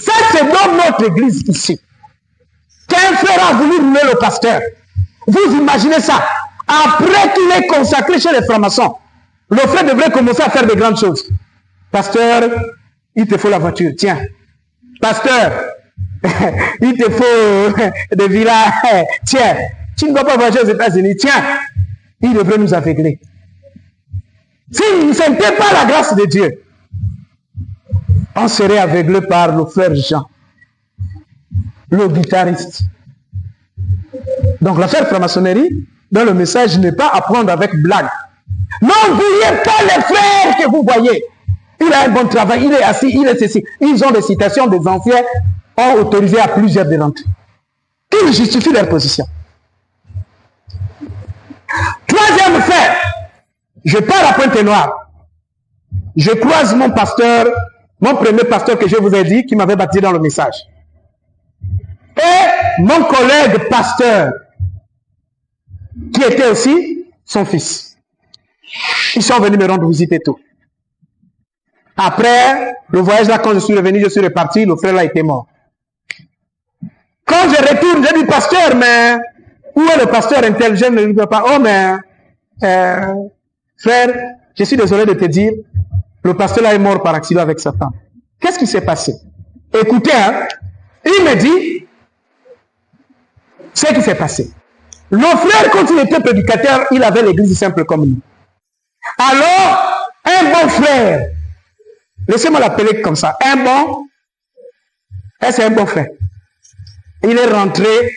Ça, c'est dans notre église ici. Qu'un frère a voulu rouler le pasteur. Vous imaginez ça. Après qu'il est consacré chez les francs-maçons, le frère devrait commencer à faire de grandes choses. Pasteur, il te faut la voiture. Tiens. Pasteur, il te faut des villas. Tiens. Tu ne vas pas voyager aux États-Unis. Tiens. Il devrait nous aveugler. Si ce n'était pas la grâce de Dieu, on serait aveuglé par le frère Jean, le guitariste. Donc l'affaire franc-maçonnerie, dans le message, n'est pas à prendre avec blague. N'oubliez pas les frères que vous voyez. Il a un bon travail, il est assis, il est ceci. Ils ont des citations des anciens, ont autorisé à plusieurs de rentrer. Ils justifient leur position. Troisième fait, Je pars à Pointe-Noire. Je croise mon pasteur, mon premier pasteur que je vous ai dit, qui m'avait baptisé dans le message. Et mon collègue pasteur, qui était aussi son fils. Ils sont venus me rendre visite et tout. Après le voyage là, quand je suis revenu, je suis reparti, le frère là était mort. Quand je retourne, je dis, pasteur, mais où est le pasteur intelligent? Je ne lui dis pas, oh mais, frère, je suis désolé de te dire, le pasteur là est mort par accident avec sa femme. Qu'est-ce qui s'est passé? Écoutez, hein, il me dit ce qui s'est passé. Le frère, quand il était prédicateur, il avait l'église simple comme nous. Alors, un bon frère, laissez-moi l'appeler comme ça, c'est un bon frère. Il est rentré,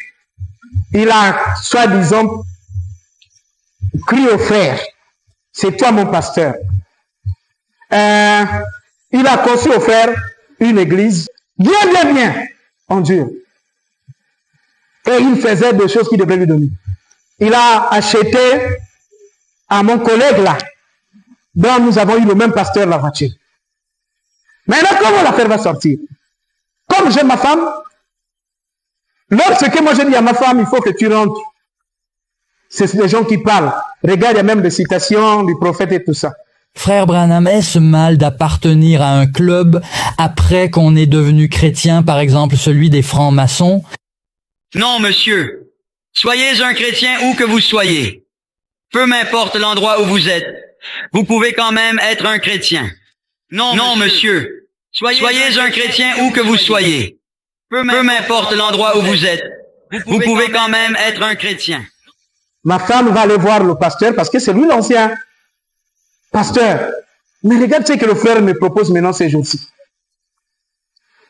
il a, soi-disant, crié au frère, c'est toi mon pasteur. Il a conçu au frère une église bien en Dieu. Et il faisait des choses qu'il devait lui donner. Il a acheté à mon collègue là, dont nous avons eu le même pasteur la voiture. Maintenant, comment l'affaire va sortir? Comme j'aime ma femme, lorsque moi je dis à ma femme, il faut que tu rentres. C'est des gens qui parlent. Regarde, il y a même des citations du prophète et tout ça. Frère Branham, est-ce mal d'appartenir à un club après qu'on est devenu chrétien, par exemple celui des francs-maçons? Non, monsieur. Soyez un chrétien où que vous soyez. Peu m'importe l'endroit où vous êtes. Vous pouvez quand même être un chrétien. Non, monsieur. Soyez un chrétien où que vous soyez. Peu m'importe l'endroit où vous êtes. Vous pouvez quand même être un chrétien. Ma femme va aller voir le pasteur parce que c'est lui l'ancien. Pasteur, mais regarde ce que le frère me propose maintenant ces jours-ci.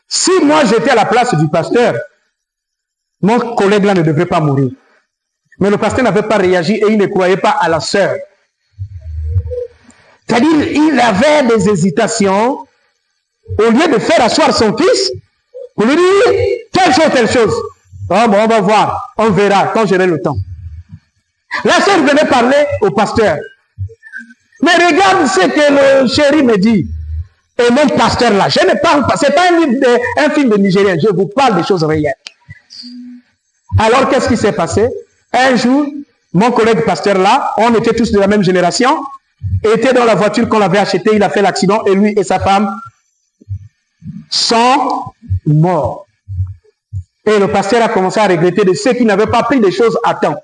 Si moi j'étais à la place du pasteur, mon collègue là ne devrait pas mourir. Mais le pasteur n'avait pas réagi et il ne croyait pas à la sœur. C'est-à-dire, il avait des hésitations. Au lieu de faire asseoir son fils, pour lui dire telle chose. Oh, bon, on va voir, on verra quand j'aurai le temps. La sœur venait parler au pasteur. Mais regarde ce que le chéri me dit. Et mon pasteur là, je ne parle pas, c'est pas un film de Nigérien, je vous parle des choses réelles. Alors qu'est-ce qui s'est passé? Un jour, mon collègue pasteur là, on était tous de la même génération, était dans la voiture qu'on avait achetée, il a fait l'accident et lui et sa femme sont morts. Et le pasteur a commencé à regretter de ceux qui n'avaient pas pris des choses à temps.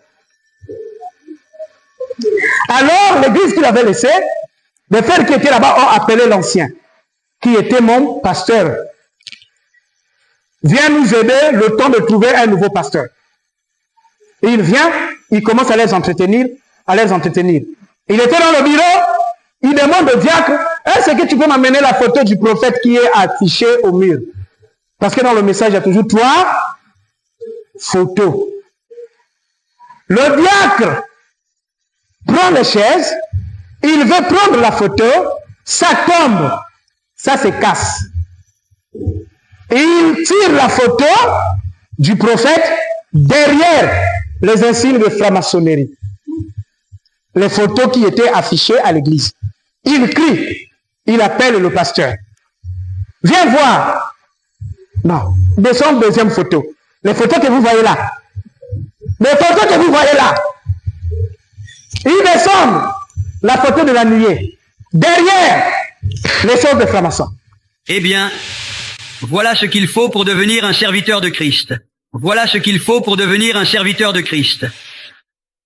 Alors, l'église qu'il avait laissée, les frères qui étaient là-bas ont appelé l'ancien, qui était mon pasteur. Viens nous aider le temps de trouver un nouveau pasteur. Et il vient, il commence à les entretenir, Il était dans le bureau, il demande au diacre, est-ce que tu peux m'amener la photo du prophète qui est affichée au mur? Parce que dans le message, il y a toujours 3 photos. Le diacre prend les chaises, il veut prendre la photo, ça tombe, ça se casse. Et il tire la photo du prophète derrière les insignes de franc-maçonnerie. Les photos qui étaient affichées à l'église. Il crie, il appelle le pasteur. Viens voir. Non, descends deuxième photo. Les photos que vous voyez là. Les photos que vous voyez là. Il descend la photo de la nuée. Derrière les choses de francs-maçons. Eh bien, voilà ce qu'il faut pour devenir un serviteur de Christ. Voilà ce qu'il faut pour devenir un serviteur de Christ.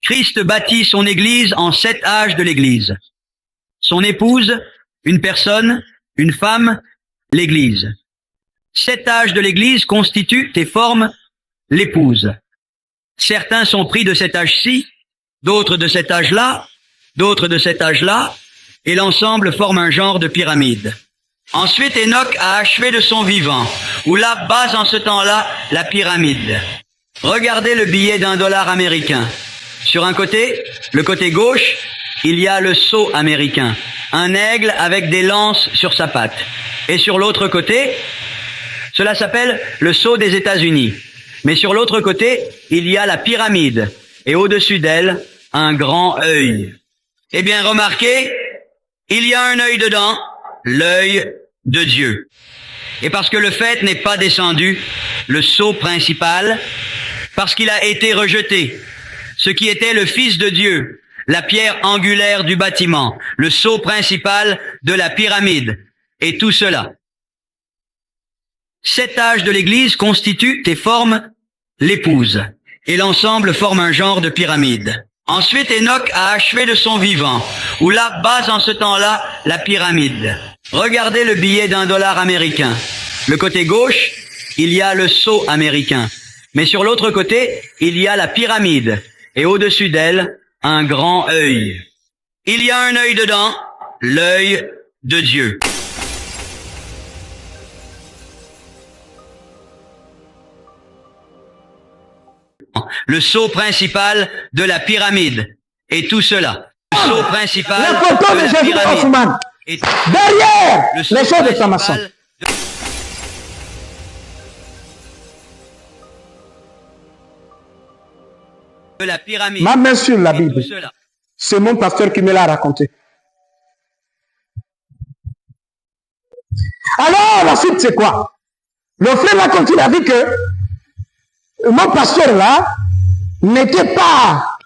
Christ bâtit son Église en 7 âges de l'Église. Son épouse, une personne, une femme, l'Église. 7 âges de l'Église constituent et forment l'épouse. Certains sont pris de cet âge-ci, d'autres de cet âge-là, d'autres de cet âge-là, et l'ensemble forme un genre de pyramide. Ensuite, Enoch a achevé de son vivant, où là base en ce temps-là la pyramide. Regardez le billet d'$1 américain. Sur un côté, le côté gauche, il y a le sceau américain, un aigle avec des lances sur sa patte. Et sur l'autre côté, cela s'appelle le sceau des États-Unis. Mais sur l'autre côté, il y a la pyramide, et au-dessus d'elle, un grand œil. Eh bien, remarquez, il y a un œil dedans, l'œil de Dieu. Et parce que le faîte n'est pas descendu, le sceau principal, parce qu'il a été rejeté, ce qui était le Fils de Dieu, la pierre angulaire du bâtiment, le sceau principal de la pyramide, et tout cela. 7 âges de l'Église constituent et forment l'épouse, et l'ensemble forme un genre de pyramide. Ensuite, Enoch a achevé de son vivant, ou la base en ce temps-là, la pyramide. Regardez le billet d'$1 américain. Le côté gauche, il y a le sceau américain. Mais sur l'autre côté, il y a la pyramide. Et au-dessus d'elle, un grand œil. Il y a un œil dedans, l'œil de Dieu. Le sceau principal de la pyramide. Et tout cela. Le sceau principal La photo de la Jésus pyramide. Hoffman. Et Derrière le sceau les choses de Samason. principal de la pyramide. Ma main sur la Et tout Bible. cela. C'est mon pasteur qui me l'a raconté. Alors, la suite, c'est quoi? Le frère là, quand il a vu que mon pasteur là n'était pas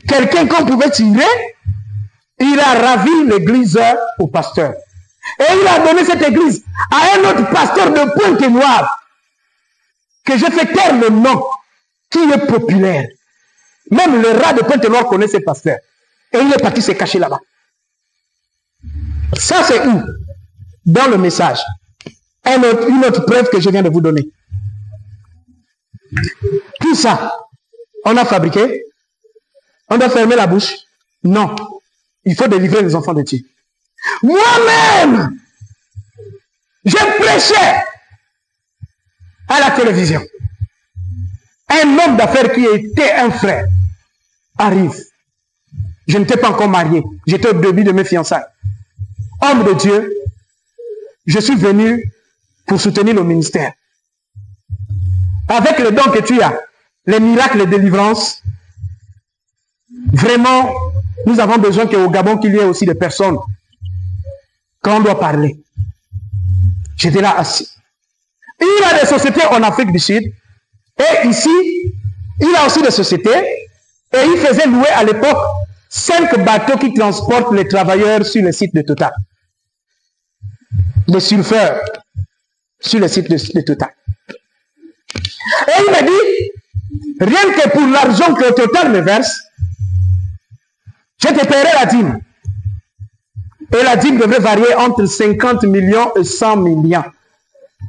quelqu'un qu'on pouvait tirer, il a ravi l'église au pasteur. Et il a donné cette église à un autre pasteur de Pointe-Noire, que je fais taire le nom, qui est populaire. Même le rat de Pointe-Noire connaît ce pasteur. Et il est parti se cacher là-bas. Ça, c'est où? Dans le message. Une autre preuve que je viens de vous donner. Tout ça, on a fabriqué. On doit fermer la bouche. Non. Il faut délivrer les enfants de Dieu. Moi-même, je prêchais à la télévision. Un homme d'affaires qui était un frère arrive. Je n'étais pas encore marié. J'étais au début de mes fiançailles. Homme de Dieu, je suis venu pour soutenir le ministère. Avec le don que tu as, les miracles, les délivrances, vraiment, nous avons besoin qu'au Gabon, qu'il y ait aussi des personnes qu'on doit parler. J'étais là assis. Il a des sociétés en Afrique du Sud. Et ici, il a aussi des sociétés. Et il faisait louer à l'époque 5 bateaux qui transportent les travailleurs sur le site de Total. Les surfeurs sur le site de Total. Et il m'a dit, rien que pour l'argent que Total me verse, je te paierai la dîme. Et la dîme devrait varier entre 50 millions et 100 millions.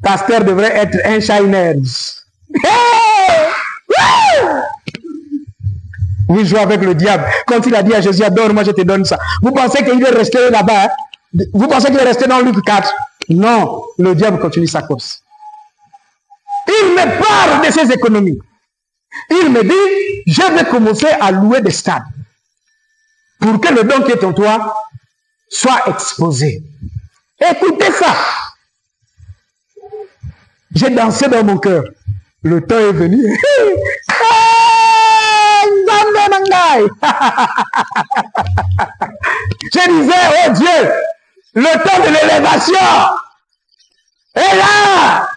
Pasteur devrait être un Shiner. Hey! Oui, joue avec le diable. Quand il a dit à Jésus, adore, moi je te donne ça. Vous pensez qu'il est resté là-bas? Hein? Vous pensez qu'il est resté dans Luc 4? Non, le diable continue sa course. Il me parle de ses économies. Il me dit, je vais commencer à louer des stades pour que le don qui est en toi soit exposé. Écoutez ça. J'ai dansé dans mon cœur. Le temps est venu. Je disais, oh Dieu, le temps de l'élévation est là.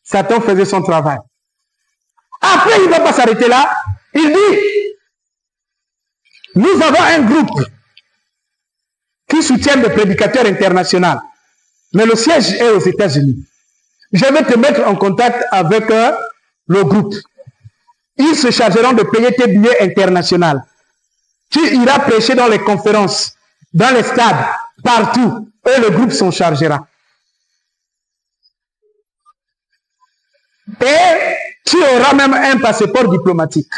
Satan faisait son travail. Après, il ne va pas s'arrêter là. Il dit, nous avons un groupe qui soutient des prédicateurs internationaux. Mais le siège est aux États-Unis. Je vais te mettre en contact avec le groupe. Ils se chargeront de payer tes billets internationaux. Tu iras prêcher dans les conférences, dans les stades, partout. Et le groupe s'en chargera. Et tu auras même un passeport diplomatique.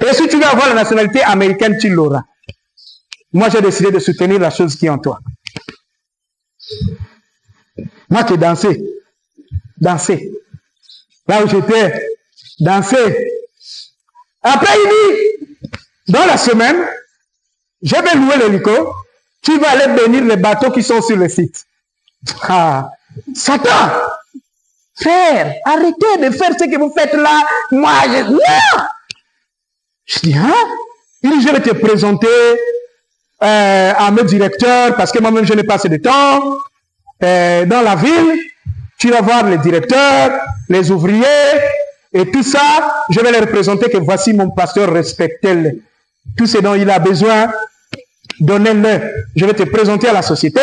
Et si tu veux avoir la nationalité américaine, tu l'auras. Moi, j'ai décidé de soutenir la chose qui est en toi. Moi qui ai dansé. Là où j'étais, danser. Après, il dit, dans la semaine, je vais louer l'hélico, tu vas aller bénir les bateaux qui sont sur le site. Ah, Satan, frère, arrêtez de faire ce que vous faites là. Moi, non. Je dis, hein? Il dit, je vais te présenter à mes directeurs, parce que moi-même, je n'ai pas assez de temps. Dans la ville, tu vas voir les directeurs, les ouvriers, et tout ça, je vais les représenter que voici mon pasteur, respectez-le. Tout ce dont il a besoin, donnez-le. Je vais te présenter à la société,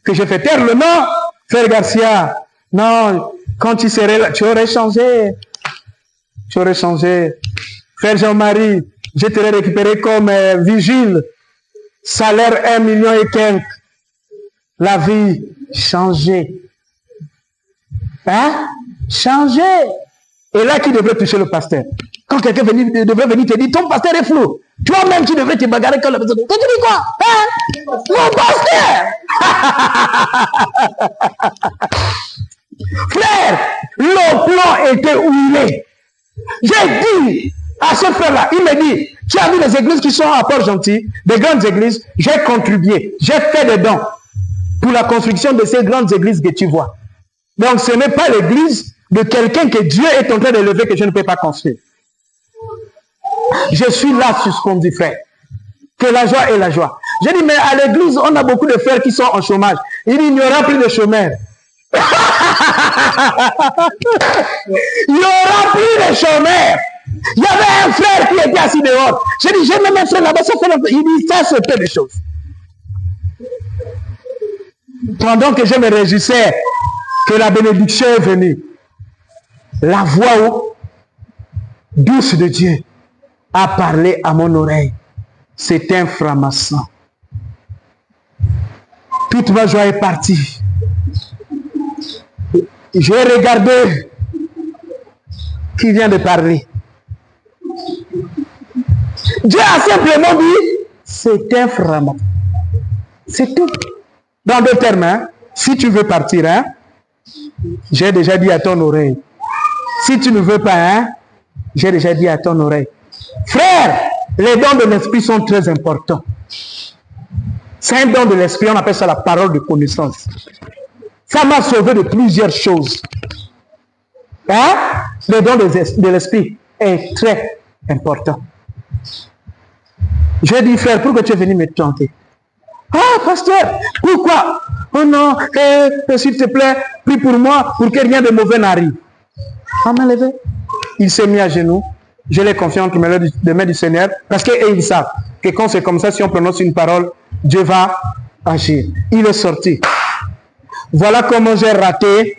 que je fais taire le nom. Frère Garcia, non, quand tu serais là, tu aurais changé. Tu aurais changé. Frère Jean-Marie, je t'aurais récupéré comme vigile. Salaire 1 million et quelques. La vie changée. Hein? Changé. Et là, qui devrait toucher le pasteur? Quand quelqu'un devrait venir te dire, ton pasteur est flou. Toi-même, tu devrais te bagarrer quand la personne. Tu dis quoi? Hein? Mon pasteur! Frère, le plan était où il est. J'ai dit à ce frère-là, il me dit, tu as vu les églises qui sont à Port-Gentil, des grandes églises, j'ai contribué, j'ai fait des dons pour la construction de ces grandes églises que tu vois. Donc ce n'est pas l'église de quelqu'un que Dieu est en train d'élever que je ne peux pas construire. Je suis là suspendu, frère. Que la joie est la joie. J'ai dit, mais à l'église, on a beaucoup de frères qui sont en chômage. Il dit, il n'y aura plus de chômeurs. Il n'y aura plus de chômeurs. Il y avait un frère qui était assis dehors. J'ai dit, j'ai même un frère là-bas, ça fait longtemps. Il dit, ça c'est peu de choses. Pendant que je me réjouissais que la bénédiction est venue, la voix douce de Dieu a parlé à mon oreille. C'est un franc-maçon. Toute ma joie est partie. J'ai regardé qui vient de parler. Dieu a simplement dit, c'est un franc-maçon. C'est tout. Dans d'autres termes, hein, si tu veux partir, hein, j'ai déjà dit à ton oreille. Si tu ne veux pas, hein, j'ai déjà dit à ton oreille. Frère, les dons de l'esprit sont très importants. C'est un don de l'esprit, on appelle ça la parole de connaissance. Ça m'a sauvé de plusieurs choses. Hein? Le don de l'esprit est très important. J'ai dit, frère, pourquoi tu es venu me tenter? Ah, pasteur, pourquoi? Oh non, s'il te plaît, prie pour moi, pour que rien de mauvais n'arrive. On m'a levé. Il s'est mis à genoux. Je l'ai confié entre les mains du Seigneur, parce qu'ils savent que quand c'est comme ça, si on prononce une parole, Dieu va agir. Il est sorti. Voilà comment j'ai raté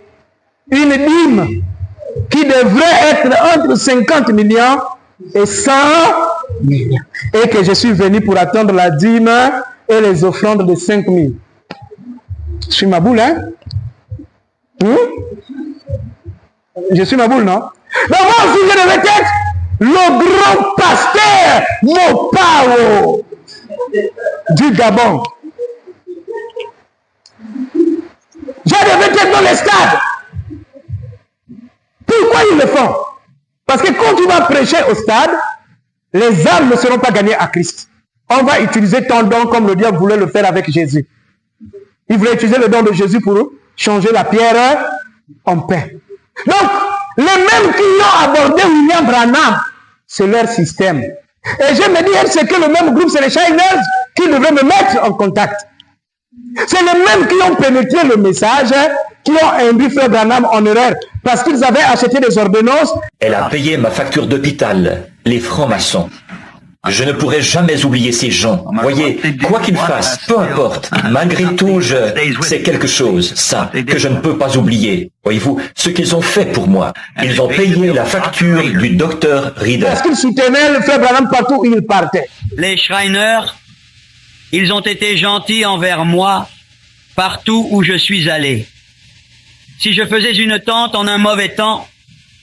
une dîme qui devrait être entre 50 millions et 100 millions. Et que je suis venu pour attendre la dîme et les offrandes de 5 000. Je suis ma boule, hein? Je suis ma boule, non? Donc moi aussi, je devais être le grand pasteur Mopao du Gabon. Je devais être dans les stades. Pourquoi ils le font? Parce que quand tu vas prêcher au stade, les âmes ne seront pas gagnées à Christ. On va utiliser ton don comme le diable voulait le faire avec Jésus. Il voulait utiliser le don de Jésus pour changer la pierre en pain. Donc, les mêmes qui ont abordé William Branham, c'est leur système. Et je me dis, c'est que le même groupe, c'est les Shiners qui devraient me mettre en contact. C'est les mêmes qui ont pénétré le message, qui ont induit Frère Branham en erreur, parce qu'ils avaient acheté des ordonnances. Elle a payé ma facture d'hôpital, les francs-maçons. Je ne pourrai jamais oublier ces gens. Voyez, quoi qu'ils fassent, peu importe, malgré tout, c'est quelque chose, ça, que je ne peux pas oublier. Voyez-vous, ce qu'ils ont fait pour moi. Ils ont payé la facture du docteur Reader. Parce qu'ils soutenaient le Frère Branham partout où il partait. Les Shriners, ils ont été gentils envers moi partout où je suis allé. Si je faisais une tente en un mauvais temps,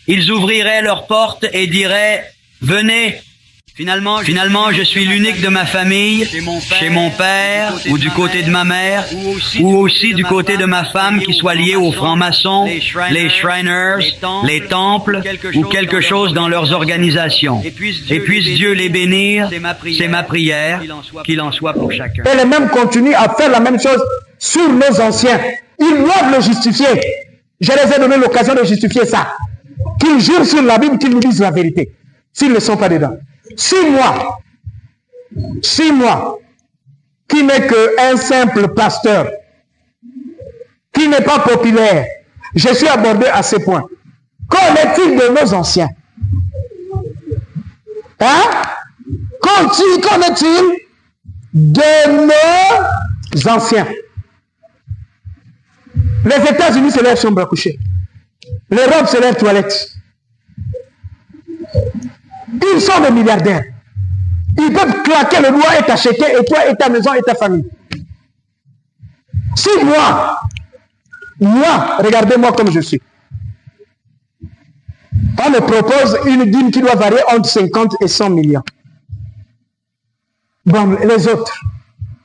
ils ouvriraient leurs portes et diraient « Venez ». Finalement, je suis l'unique de ma famille, chez mon père, ou du côté de ma mère, ou aussi du côté de ma femme qui soit liée aux francs-maçons, les Shriners, les temples, ou quelque chose dans leurs organisations. Et puisse Dieu les bénir, c'est ma prière, qu'il en soit pour chacun. Et les mêmes continuent à faire la même chose sur nos anciens. Ils doivent le justifier. Je les ai donné l'occasion de justifier ça. Qu'ils jurent sur la Bible, qu'ils nous disent la vérité. S'ils ne sont pas dedans. 6 mois, Si moi, qui n'est qu'un simple pasteur, qui n'est pas populaire, je suis abordé à ce point, qu'en est-il de nos anciens? Hein? Qu'en est-il de nos anciens? Les États-Unis, c'est leur chambre à coucher. L'Europe, c'est leur toilette. Ils sont des milliardaires. Ils peuvent claquer le doigt et t'acheter, et toi, et ta maison, et ta famille. Si moi, regardez-moi comme je suis. On me propose une dîme qui doit varier entre 50 et 100 millions. Bon, les autres,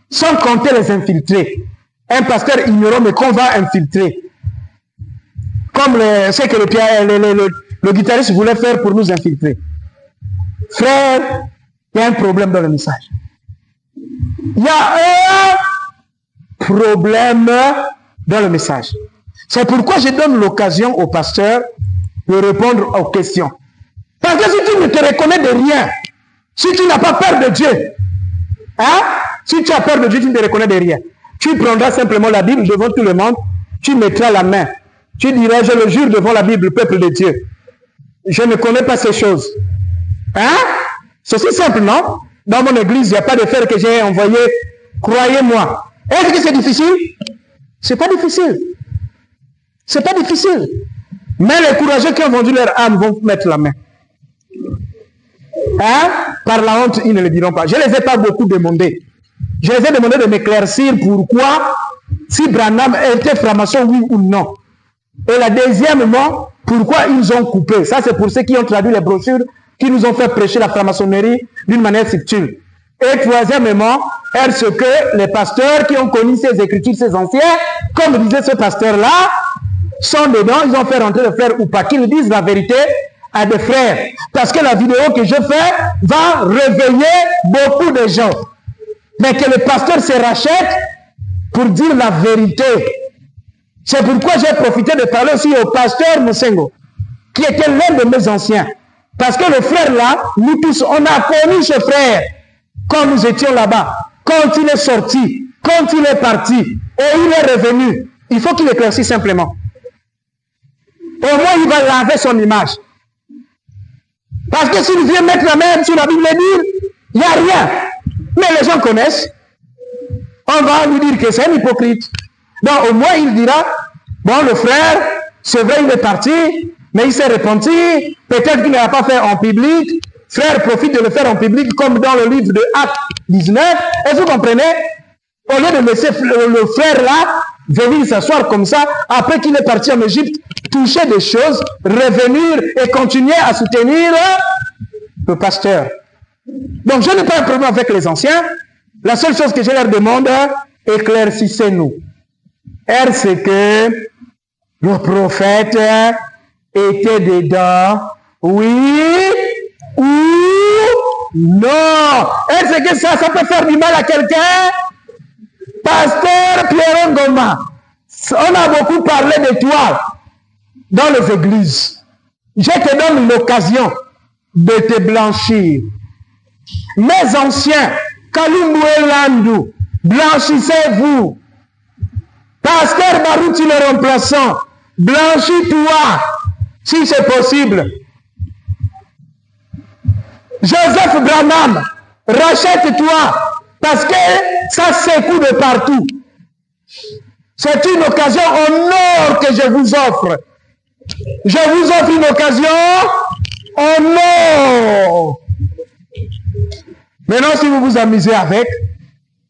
sans compter les infiltrés. Un pasteur ignorant, mais qu'on va infiltrer. Comme ce que le guitariste voulait faire pour nous infiltrer. Frère, il y a un problème dans le message. Il y a un problème dans le message. C'est pourquoi je donne l'occasion au pasteur de répondre aux questions. Parce que si tu ne te reconnais de rien, si tu n'as pas peur de Dieu, hein? Si tu as peur de Dieu, tu ne te reconnais de rien. Tu prendras simplement la Bible devant tout le monde, tu mettras la main. Tu diras, je le jure devant la Bible, peuple de Dieu. Je ne connais pas ces choses. Hein? C'est si simple, non? Dans mon église, il n'y a pas de fer que j'ai envoyé. Croyez-moi. Est-ce que c'est difficile? C'est pas difficile. C'est pas difficile. Mais les courageux qui ont vendu leur âme vont mettre la main. Hein? Par la honte, ils ne le diront pas. Je ne les ai pas beaucoup demandé. Je les ai demandé de m'éclaircir pourquoi, si Branham était franc-maçon, oui ou non. Et la deuxièmement, pourquoi ils ont coupé. Ça, c'est pour ceux qui ont traduit les brochures, qui nous ont fait prêcher la franc-maçonnerie d'une manière subtile. Et troisièmement, est-ce que les pasteurs qui ont connu ces écritures, ces anciens, comme disait ce pasteur-là, sont dedans, ils ont fait rentrer le frère ou pas, qu'ils disent la vérité à des frères. Parce que la vidéo que je fais va réveiller beaucoup de gens. Mais que le pasteur se rachète pour dire la vérité. C'est pourquoi j'ai profité de parler aussi au pasteur Moussengo, qui était l'un de mes anciens. Parce que le frère là, nous tous, on a connu ce frère quand nous étions là-bas. Quand il est sorti, quand il est parti, et il est revenu. Il faut qu'il éclaircisse simplement. Au moins, il va laver son image. Parce que s'il vient mettre la main sur la Bible et dire, il n'y a rien. Mais les gens connaissent. On va lui dire que c'est un hypocrite. Donc au moins il dira, bon le frère, c'est vrai il est parti, mais il s'est repenti, peut-être qu'il ne l'a pas fait en public. Frère profite de le faire en public comme dans le livre de Actes 19. Est-ce que vous comprenez? Au lieu de laisser le frère là venir s'asseoir comme ça, après qu'il est parti en Égypte, toucher des choses, revenir et continuer à soutenir le pasteur. Donc je n'ai pas un problème avec les anciens. La seule chose que je leur demande, éclaircissez-nous. Est-ce que le prophète était dedans? Oui ou non? Est-ce que ça peut faire du mal à quelqu'un? Pasteur Pierre Ngoma, on a beaucoup parlé de toi dans les églises. Je te donne l'occasion de te blanchir. Mes anciens, Kalumbu et Landou, blanchissez-vous. Pasteur Barouti le remplaçant, blanchis-toi, si c'est possible. Joseph Branham, rachète-toi, parce que ça secoue de partout. C'est une occasion en or que je vous offre. Je vous offre une occasion en or. Maintenant, si vous vous amusez avec,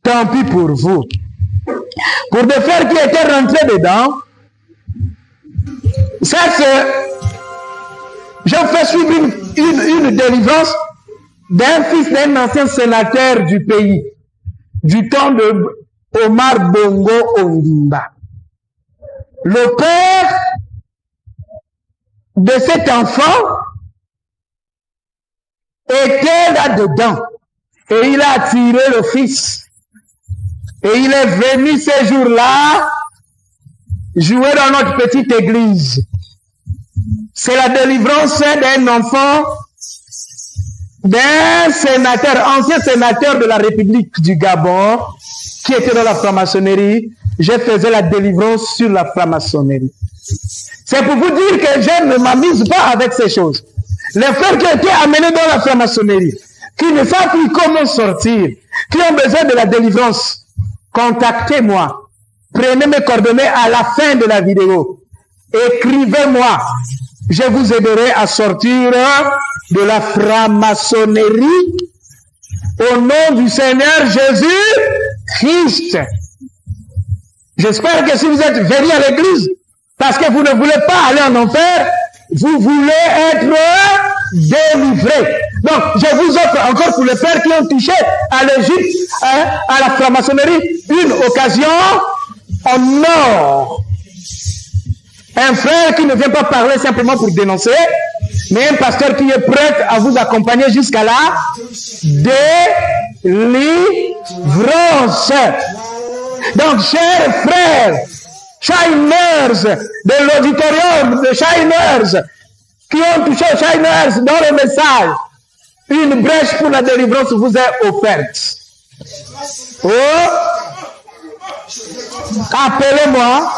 tant pis pour vous. Pour des frères qui étaient rentrés dedans, ça c'est... Je fais suivre une délivrance d'un fils d'un ancien sénateur du pays, du temps de Omar Bongo Ondimba. Le père de cet enfant était là-dedans. Et il a attiré le fils. Et il est venu ces jours-là jouer dans notre petite église. C'est la délivrance d'un enfant d'un sénateur, ancien sénateur de la République du Gabon, qui était dans la franc-maçonnerie. Je faisais la délivrance sur la franc-maçonnerie. C'est pour vous dire que je ne m'amuse pas avec ces choses. Les frères qui ont été amenés dans la franc-maçonnerie, qui ne savent plus comment sortir, qui ont besoin de la délivrance, contactez-moi. Prenez mes coordonnées à la fin de la vidéo. Écrivez-moi. Je vous aiderai à sortir de la franc-maçonnerie au nom du Seigneur Jésus-Christ. J'espère que si vous êtes venus à l'église, parce que vous ne voulez pas aller en enfer, vous voulez être délivrés. Donc, je vous offre encore pour les frères qui ont touché à l'Égypte, à la franc-maçonnerie, une occasion en or. Un frère qui ne vient pas parler simplement pour dénoncer, mais un pasteur qui est prêt à vous accompagner jusqu'à la délivrance. Donc, chers frères, Shiners de l'auditorium de Shiners, qui ont touché aux Shiners dans le message, une brèche pour la délivrance vous est offerte. Oh, appelez-moi,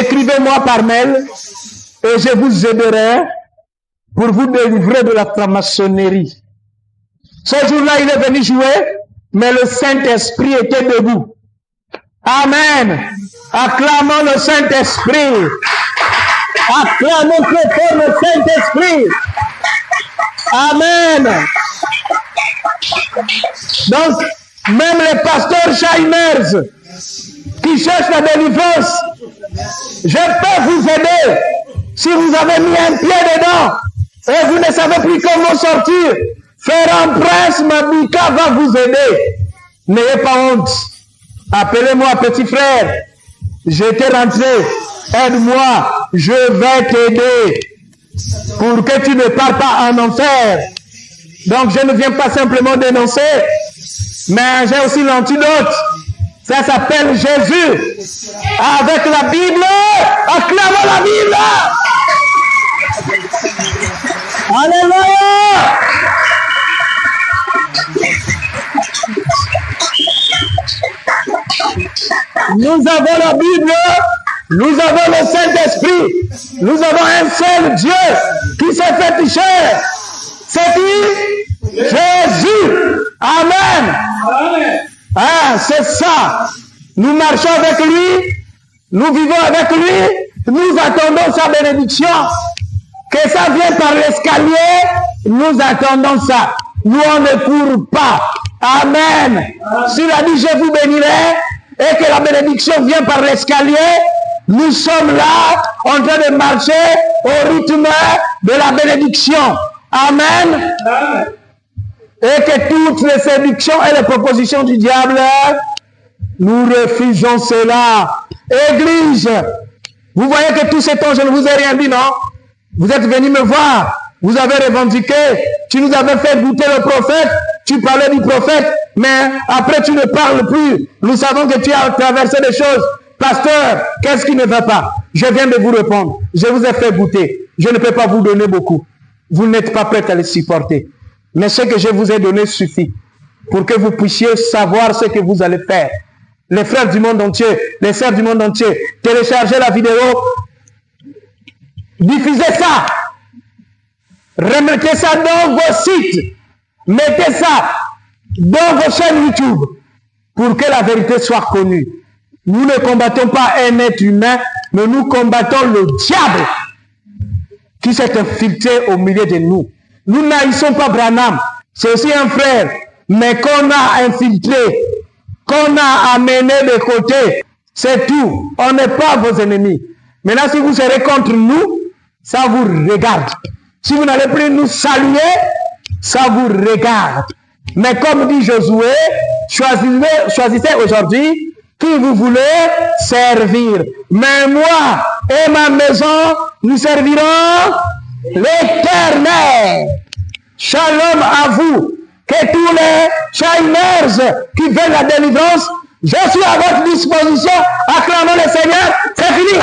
écrivez-moi par mail et je vous aiderai pour vous délivrer de la franc-maçonnerie. Ce jour-là, il est venu jouer, mais le Saint-Esprit était debout. Amen. Acclamons le Saint-Esprit. Acclamons très fort le Saint-Esprit. Amen. Donc, même les pasteurs Shiners qui cherchent la délivrance, je peux vous aider. Si vous avez mis un pied dedans et vous ne savez plus comment sortir, Frère Prince Mabika va vous aider. N'ayez pas honte. Appelez-moi petit frère. J'étais rentré. Aide-moi. Je vais t'aider pour que tu ne pars pas en enfer. Donc je ne viens pas simplement dénoncer, mais j'ai aussi l'antidote. Ça s'appelle Jésus. Avec la Bible, acclamons la Bible. Alléluia. Nous avons la Bible, nous avons le Saint-Esprit, nous avons un seul Dieu qui s'est fait toucher. C'est qui? Jésus. Amen. Ah, c'est ça. Nous marchons avec lui, nous vivons avec lui, nous attendons sa bénédiction. Que ça vienne par l'escalier, nous attendons ça. Nous, on ne court pas. Amen. S'il a dit, je vous bénirai, et que la bénédiction vient par l'escalier, nous sommes là, en train de marcher au rythme de la bénédiction. Amen. Et que toutes les séductions et les propositions du diable, nous refusons cela. Église, vous voyez que tout ce temps, je ne vous ai rien dit, non? Vous êtes venus me voir, vous avez revendiqué, tu nous avais fait goûter le prophète, tu parlais du prophète, mais après tu ne parles plus. Nous savons que tu as traversé des choses. Pasteur, qu'est-ce qui ne va pas? Je viens de vous répondre. Je vous ai fait goûter. Je ne peux pas vous donner beaucoup. Vous n'êtes pas prêts à les supporter. Mais ce que je vous ai donné suffit pour que vous puissiez savoir ce que vous allez faire. Les frères du monde entier, les sœurs du monde entier, téléchargez la vidéo, diffusez ça, remettez ça dans vos sites, mettez ça dans vos chaînes YouTube pour que la vérité soit connue. Nous ne combattons pas un être humain, mais nous combattons le diable qui s'est infiltré au milieu de nous. Nous n'haïssons pas Branham, c'est aussi un frère, mais qu'on a infiltré, qu'on a amené de côté, c'est tout. On n'est pas vos ennemis. Maintenant, si vous serez contre nous, ça vous regarde. Si vous n'allez plus nous saluer, ça vous regarde. Mais comme dit Josué, choisissez aujourd'hui qui vous voulez servir. Mais moi et ma maison, nous servirons l'Éternel. Shalom à vous. Que tous les Shiners qui veulent la délivrance, je suis à votre disposition. Acclamons le Seigneur. C'est fini.